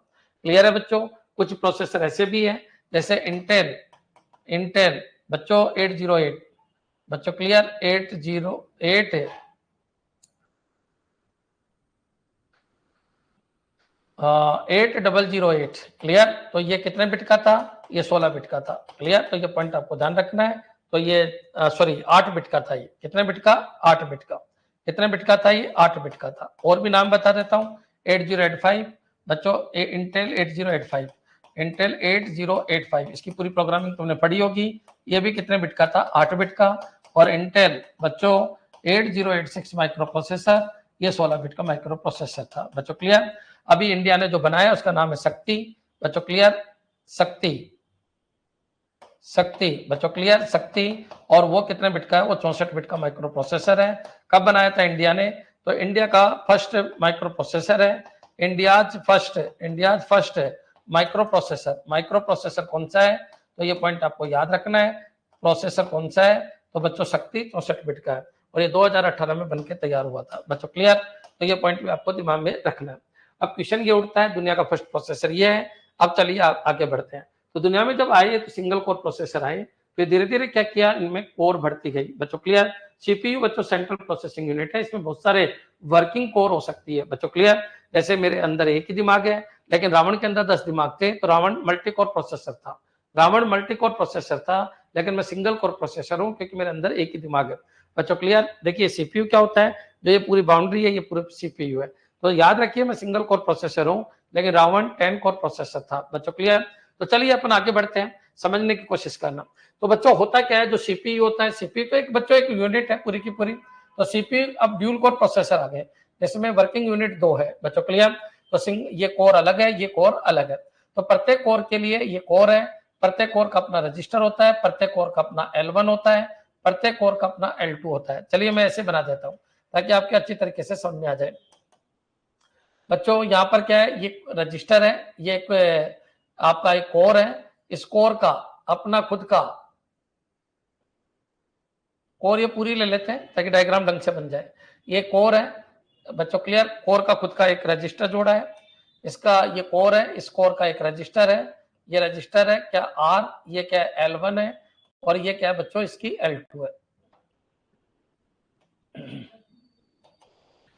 क्लियर है बच्चों? कुछ प्रोसेसर ऐसे भी है जैसे इंटेल बच्चों 808। बच्चों क्लियर? 808 है, 8008। क्लियर? तो ये कितने बिट का था? ये 16 बिट का था। क्लियर? तो ये पॉइंट आपको ध्यान रखना है। तो ये सॉरी 8 बिट का था। ये कितने बिट का? 8 बिट का। कितने बिट का था? ये 8 बिट का था। और भी नाम बता देता हूँ। 8085 बच्चों, इंटेल 8085, इंटेल 8085 इसकी पूरी प्रोग्रामिंग तुमने पढ़ी होगी। ये भी कितने बिट का था? 8 बिट का। और इंटेल बच्चों 8086 माइक्रो प्रोसेसर, ये 16 बिट का माइक्रो प्रोसेसर था। बच्चों क्लियर? अभी इंडिया ने जो बनाया उसका नाम है शक्ति। बच्चों क्लियर? शक्ति बच्चों क्लियर? शक्ति। और वो कितने बिट का है? वो 64 बिट का माइक्रो प्रोसेसर है। कब बनाया था इंडिया ने? तो इंडिया का फर्स्ट माइक्रो प्रोसेसर है, इंडियाज फर्स्ट माइक्रो प्रोसेसर कौन सा है? तो ये पॉइंट आपको याद रखना है। प्रोसेसर कौन सा है? तो बच्चों शक्ति 64 बिट का है, और ये 2018 में बनके तैयार हुआ था। बच्चों क्लियर? तो ये पॉइंट भी आपको दिमाग में रखना है। अब क्वेश्चन ये उठता है, दुनिया का फर्स्ट प्रोसेसर ये है। अब चलिए आगे बढ़ते हैं। तो दुनिया में जब आए तो सिंगल कोर प्रोसेसर आए, फिर धीरे धीरे क्या किया, इनमें कोर बढ़ती गई। बच्चों क्लियर? सीपीयू बच्चों सेंट्रल प्रोसेसिंग यूनिट है, इसमें बहुत सारे वर्किंग कोर हो सकती है। बच्चों क्लियर? जैसे मेरे अंदर एक ही दिमाग है, लेकिन रावण के अंदर 10 दिमाग थे, तो रावण मल्टी कोर प्रोसेसर था, लेकिन मैं सिंगल कोर प्रोसेसर हूँ क्योंकि मेरे अंदर एक ही दिमाग है। बच्चों क्लियर? देखिए सीपीयू क्या होता है, जो ये पूरी बाउंड्री है ये पूरे सीपीयू है। तो याद रखिए मैं सिंगल कोर प्रोसेसर हूँ, लेकिन रावण 10 कोर प्रोसेसर था। बच्चों क्लियर? तो चलिए अपन आगे बढ़ते हैं, समझने की कोशिश करना। तो बच्चों होता क्या है, जो सीपीयू होता है, सीपीयू तो एक बच्चों एक यूनिट है पूरी की पूरी। तो सीपीयू अब ड्यूल कोर प्रोसेसर आ गए, जिसमें वर्किंग यूनिट 2 है बच्चों, क्लियर। तो ये कोर अलग है, ये कोर अलग है। तो प्रत्येक कोर के लिए ये कोर है, प्रत्येक कोर का अपना रजिस्टर होता है, प्रत्येक कोर का अपना L1 होता है, प्रत्येक कोर का अपना L2 होता है। चलिए मैं ऐसे बना देता हूं ताकि आपके अच्छी तरीके से समझ में आ जाए। बच्चों यहाँ पर क्या है, ये रजिस्टर है, ये एक आपका एक कोर है, इस कोर का अपना खुद का कोर ये पूरी ले लेते हैं ताकि डायग्राम ढंग से बन जाए। ये कोर है बच्चों, क्लियर। कोर का खुद का एक रजिस्टर जोड़ा है, इसका ये कोर है, इस कोर का एक रजिस्टर है, ये रजिस्टर है क्या R, ये क्या है L1 है, और ये क्या है बच्चों इसकी L2 है।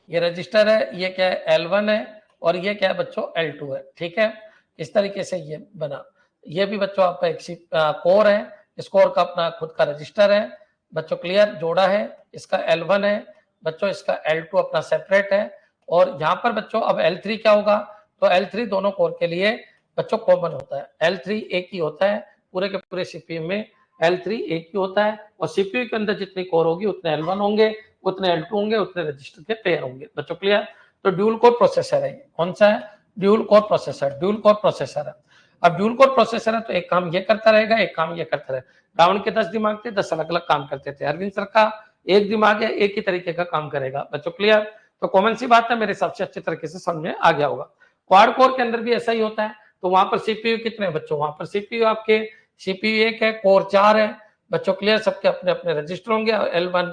ये रजिस्टर है, ये क्या है L1 है, और ये क्या है बच्चों L2 है। ठीक है, इस तरीके से ये बना। ये भी बच्चों आपका एक कोर है, इस कोर का अपना खुद का रजिस्टर है बच्चों, क्लियर, जोड़ा है, इसका L1 है बच्चों, इसका L2 अपना सेपरेट है। और यहाँ पर बच्चों अब L3 क्या होगा, तो L3 दोनों कोर के लिए बच्चों कॉमन होता है। L3 एक ही होता है पूरे के पूरे सीपीयू में, L3 एक ही होता है, और सीपीयू के अंदर जितनी कोर होगी उतने L1 होंगे, उतने L2 होंगे, उतने रजिस्टर के पेयर होंगे बच्चों, क्लियर। तो ड्यूल कोर प्रोसेसर है, कौन सा है, dual core processor, dual core processor है। अब ड्यूल कोर प्रोसेसर है तो एक काम ये करता रहेगा, एक काम ये करता रहेगा। रावण के 10 दिमाग थे, 10 अलग अलग काम करते थे। अरविंद सर का एक दिमाग है, एक ही तरीके का काम करेगा बच्चों, क्लियर। तो कॉमन सी बात है, मेरे हिसाब से अच्छे तरीके से समझ में आ गया होगा। क्वाड कोर के अंदर भी ऐसा ही होता है। तो वहां पर सीपीयू कितने बच्चों, वहां पर सीपीयू आपके सीपीयू 1 है, कोर 4 है बच्चों, क्लियर। सबके अपने अपने रजिस्टर होंगे, L1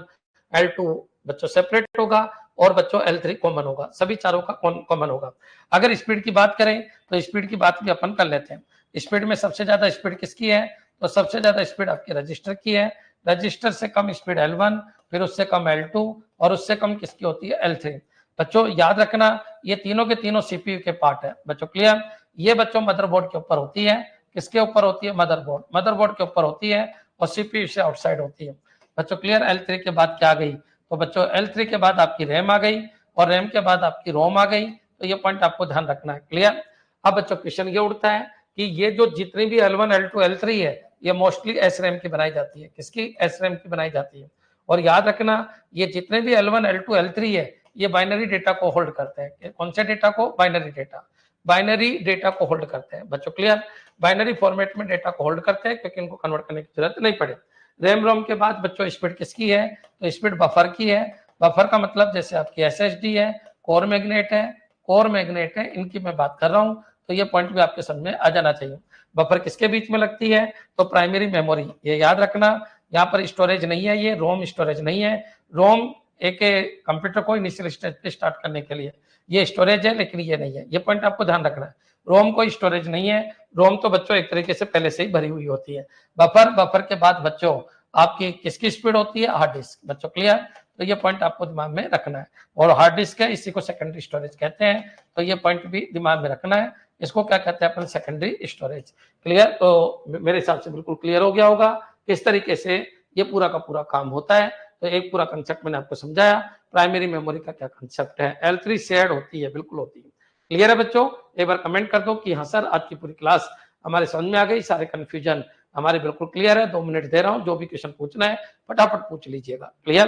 L2 बच्चों सेपरेट होगा, और बच्चों L3 कॉमन होगा, सभी चारों का कॉमन होगा। अगर स्पीड की बात करें तो स्पीड की बात भी अपन कर लेते हैं। स्पीड में सबसे ज्यादा स्पीड किसकी है, तो सबसे ज्यादा स्पीड आपके रजिस्टर की है। रजिस्टर से कम स्पीड L1, फिर उससे कम L2, और उससे कम किसकी होती है, L3। बच्चों याद रखना, ये तीनों के तीनों सीपीयू के पार्ट है बच्चों, क्लियर। ये बच्चों मदरबोर्ड के ऊपर होती है, किसके ऊपर होती है, मदरबोर्ड, मदरबोर्ड के ऊपर होती है, और सीपीयू से आउटसाइड होती है बच्चों, क्लियर। L3 के बाद क्या आ गई, तो बच्चों L3 के बाद आपकी रैम आ गई, और रैम के बाद आपकी रोम आ गई। तो ये पॉइंट आपको ध्यान रखना है, क्लियर। अब बच्चों क्वेश्चन ये उठता है कि ये जो जितनी भी L1 L2 L3 है, ये मोस्टली SRAM की बनाई जाती है, किसकी, SRAM की बनाई जाती है। और याद रखना, ये जितने भी L1 L2 L3 है, ये बाइनरी डेटा को होल्ड करते हैं। कौन से डेटा को, बाइनरी डेटा, बाइनरी डेटा को होल्ड करते हैं बच्चों, क्लियर। बाइनरी फॉर्मेट में डेटा को होल्ड करते हैं, क्योंकि इनको कन्वर्ट करने की जरूरत नहीं पड़े। रैम रोम के बाद बच्चों स्पीड किसकी है, तो स्पीड बफर की है। बफर का मतलब जैसे आपकी SSD है, कोर मैग्नेट है, कोर मैग्नेट है, इनकी मैं बात कर रहा हूँ। तो ये पॉइंट भी आपके समझ में आ जाना चाहिए। बफर किसके बीच में लगती है, तो प्राइमरी मेमोरी, ये याद रखना। यहाँ पर स्टोरेज नहीं है, ये रोम स्टोरेज नहीं है। रोम एक कंप्यूटर को इनिशियल स्टेज पे स्टार्ट करने के लिए ये स्टोरेज है, लेकिन ये नहीं है। ये पॉइंट आपको ध्यान रखना है, रोम कोई स्टोरेज नहीं है। रोम तो बच्चों एक तरीके से पहले से ही भरी हुई होती है। बफर के बाद बच्चों आपकी किसकी स्पीड होती है, हार्ड डिस्क बच्चों, क्लियर। तो ये पॉइंट आपको दिमाग में रखना है। और हार्ड डिस्क है, इसी को सेकेंडरी स्टोरेज कहते हैं। तो ये पॉइंट भी दिमाग में रखना है, इसको क्या कहते हैं अपन, सेकेंडरी स्टोरेज, क्लियर। तो मेरे हिसाब से बिल्कुल क्लियर हो गया होगा किस तरीके से ये पूरा का पूरा काम होता है। तो एक पूरा कंसेप्ट मैंने आपको समझाया, प्राइमरी मेमोरी का क्या कंसेप्ट है। L3 शेयर्ड होती है, बिल्कुल होती है, क्लियर है बच्चों। एक बार कमेंट कर दो कि हाँ सर आज की पूरी क्लास हमारे समझ में आ गई, सारे कंफ्यूजन हमारे बिल्कुल क्लियर है। 2 मिनट दे रहा हूँ, जो भी क्वेश्चन पूछना है फटाफट पूछ लीजिएगा, क्लियर।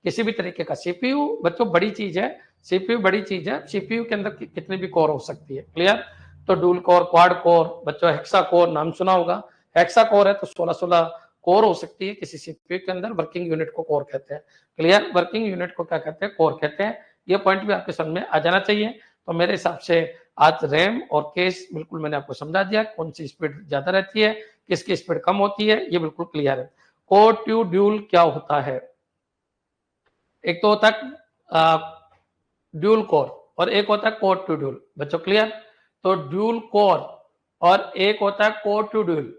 किसी भी तरीके का, सीपीयू बच्चों बड़ी चीज है, सीपीयू बड़ी चीज है। सीपीयू के अंदर कितनी भी कोर हो सकती है, क्लियर। तो डुअल कोर, क्वाड कोर बच्चों, हेक्सा कोर नाम सुना होगा। हेक्सा कोर है तो 16 कोर हो सकती है किसी सीपीयू के अंदर। वर्किंग यूनिट को कोर कहते हैं, क्लियर। वर्किंग यूनिट को क्या कहते हैं, कोर कहते हैं। ये पॉइंट भी आपके समझ में आ जाना चाहिए। तो मेरे हिसाब से आज रैम और केस बिल्कुल मैंने आपको समझा दिया, कौन सी स्पीड ज्यादा रहती है, किसकी स्पीड कम होती है, ये बिल्कुल क्लियर है। कोर टू ड्यूल क्या होता है, एक तो होता है ड्यूल कोर, और एक होता है कोर टू ड्यूल बच्चों, क्लियर। तो ड्यूल कोर और एक होता है कोर टू ड्यूल।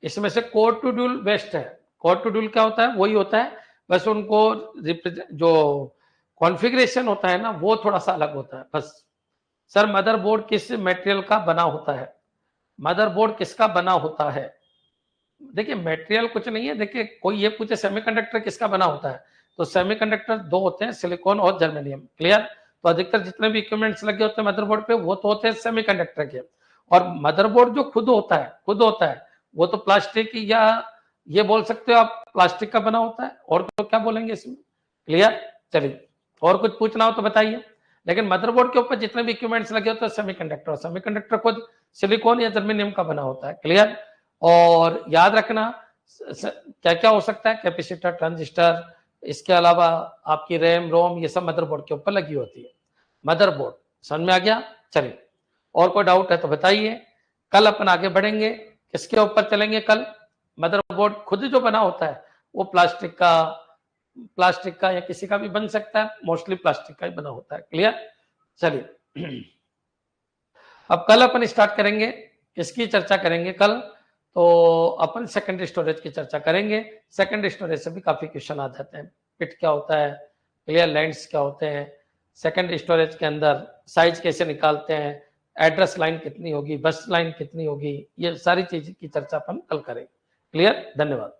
इसमें से कोर टू ड्यूल बेस्ट है। कोर टू ड्यूल क्या होता है, वही होता है, बस उनको जो कॉन्फ़िगरेशन होता है ना, वो थोड़ा सा अलग होता है बस। सर मदरबोर्ड किस मटेरियल का बना होता है, मदरबोर्ड किसका बना होता है। देखिए मटेरियल कुछ नहीं है, देखिए कोई ये पूछे सेमीकंडक्टर किसका बना होता है, तो सेमीकंडक्टर 2 होते हैं, सिलिकॉन और जर्मेनियम, क्लियर। तो अधिकतर जितने भी इक्विपमेंट्स लगे होते हैं मदरबोर्ड पे, वो तो होते हैं सेमीकंडक्टर के। और मदरबोर्ड जो खुद होता है वो तो प्लास्टिक, या ये बोल सकते हो आप प्लास्टिक का बना होता है, और तो क्या बोलेंगे इसमें, क्लियर। चलिए, और कुछ पूछना हो तो बताइए। लेकिन मदरबोर्ड के ऊपर जितने भी इक्विपमेंट्स लगे होते हैं सेमीकंडक्टर खुद सिलिकॉन या जर्मेनियम का बना होता है। क्लियर? और याद रखना क्या क्या हो सकता है, कैपेसिटर, ट्रांजिस्टर, इसके अलावा आपकी रैम रोम, ये सब मदरबोर्ड के ऊपर लगी होती है। मदरबोर्ड समझ में आ गया? चलिए, और कोई डाउट है तो बताइए। कल अपन आगे बढ़ेंगे, किसके ऊपर चलेंगे कल? मदरबोर्ड खुद जो बना होता है वो प्लास्टिक का या किसी का भी बन सकता है, मोस्टली प्लास्टिक का ही बना होता है। क्लियर? चलिए, अब कल अपन स्टार्ट करेंगे, किसकी चर्चा करेंगे कल? तो अपन सेकेंडरी स्टोरेज की चर्चा करेंगे। सेकेंडरी स्टोरेज से भी काफी क्वेश्चन आ जाते हैं। पिट क्या होता है, क्लियर, लैंड्स क्या होते हैं, सेकेंडरी स्टोरेज के अंदर साइज कैसे निकालते हैं, एड्रेस लाइन कितनी होगी, बस लाइन कितनी होगी, ये सारी चीज की चर्चा अपन कल करेंगे। क्लियर? धन्यवाद।